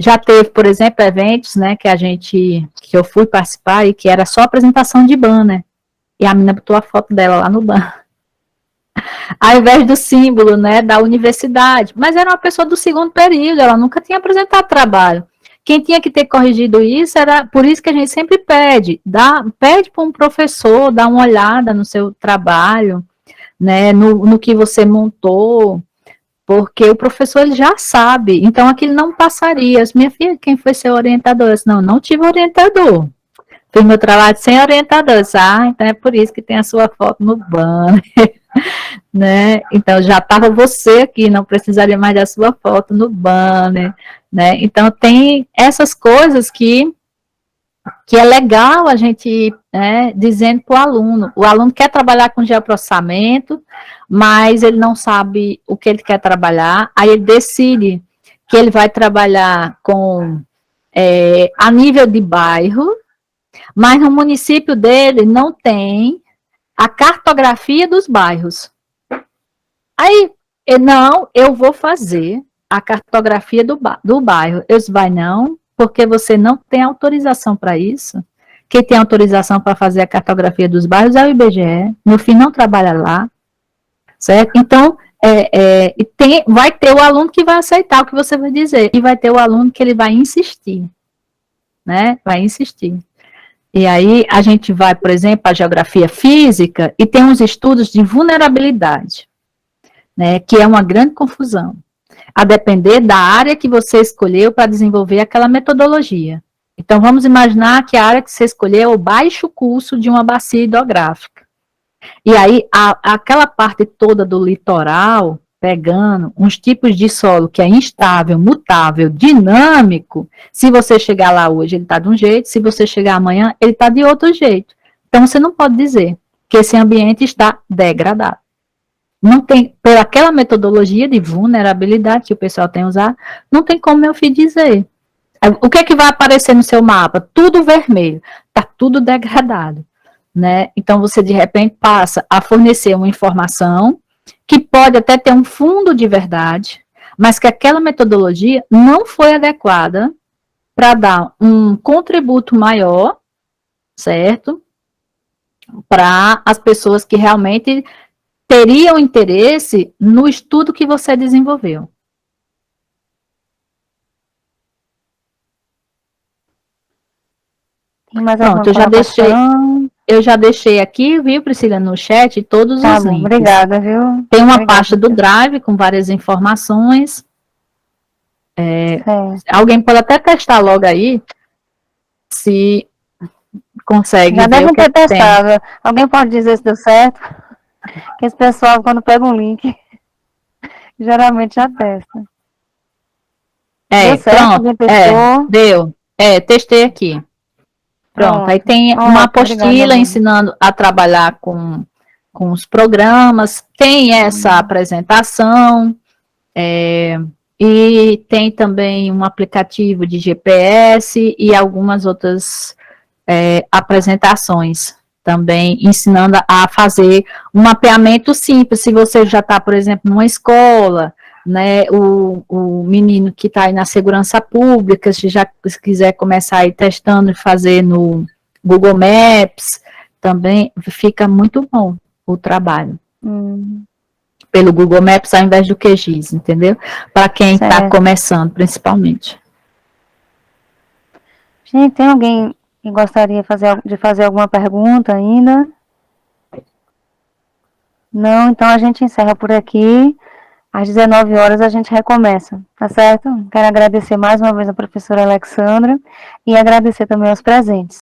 já teve, por exemplo, eventos, né, que eu fui participar e que era só apresentação de banner. E a menina botou a foto dela lá no banco. Ao invés do símbolo, né, da universidade. Mas era uma pessoa do segundo período, ela nunca tinha apresentado trabalho. Quem tinha que ter corrigido isso era, por isso que a gente sempre pede, pede para um professor dar uma olhada no seu trabalho, né, no que você montou, porque o professor ele já sabe, então aquilo não passaria. Minha filha, quem foi seu orientador? Eu disse, não tive orientador. Fiz meu trabalho sem orientador. Então é por isso que tem a sua foto no banner. Né? Então já estava você aqui, não precisaria mais da sua foto no banner, né? Então tem essas coisas que é legal a gente, né, dizendo para o aluno quer trabalhar com geoprocessamento, mas ele não sabe o que ele quer trabalhar, aí ele decide que ele vai trabalhar com a nível de bairro, mas no município dele não tem a cartografia dos bairros. Aí, eu vou fazer a cartografia do bairro. Eu disse, vai não, porque você não tem autorização para isso. Quem tem autorização para fazer a cartografia dos bairros é o IBGE. Meu filho não trabalha lá, certo? Então, vai ter o aluno que vai aceitar o que você vai dizer, e vai ter o aluno que ele vai insistir, né? Vai insistir. E aí, a gente vai, por exemplo, a geografia física, e tem uns estudos de vulnerabilidade, né, que é uma grande confusão, a depender da área que você escolheu para desenvolver aquela metodologia. Então, vamos imaginar que a área que você escolheu é o baixo curso de uma bacia hidrográfica. E aí, aquela parte toda do litoral, pegando uns tipos de solo que é instável, mutável, dinâmico, se você chegar lá hoje, ele está de um jeito, se você chegar amanhã, ele está de outro jeito. Então, você não pode dizer que esse ambiente está degradado. Não tem, pela aquela metodologia de vulnerabilidade que o pessoal tem usado, não tem como meu filho dizer. O que é que vai aparecer no seu mapa? Tudo vermelho, está tudo degradado, né? Então, você, de repente, passa a fornecer uma informação que pode até ter um fundo de verdade, mas que aquela metodologia não foi adequada para dar um contributo maior, certo? Para as pessoas que realmente teriam interesse no estudo que você desenvolveu. Tem mais Pronto, eu já deixei aqui, viu, Priscila, no chat, todos os links. Obrigada, viu? Tem uma pasta do Drive com várias informações. Alguém pode até testar logo aí, se consegue. Já ver devem o que ter testado. tem. Alguém pode dizer se deu certo? Que esse pessoal, quando pega um link, geralmente já testa. Deu certo? Pronto. Alguém testou? Deu. Testei aqui. Pronto. Aí tem uma apostila obrigada, ensinando a trabalhar com os programas, tem essa apresentação, e tem também um aplicativo de GPS e algumas outras apresentações também, ensinando a fazer um mapeamento simples. Se você já está, por exemplo, numa escola, né, o menino que está aí na segurança pública, se quiser começar aí testando e fazer no Google Maps, também fica muito bom o trabalho. Pelo Google Maps ao invés do QGIS, entendeu? Para quem está começando, principalmente. Gente, tem alguém que gostaria de fazer alguma pergunta ainda? Não, então a gente encerra por aqui. Às 19 horas a gente recomeça, tá certo? Quero agradecer mais uma vez a professora Alexandra e agradecer também aos presentes.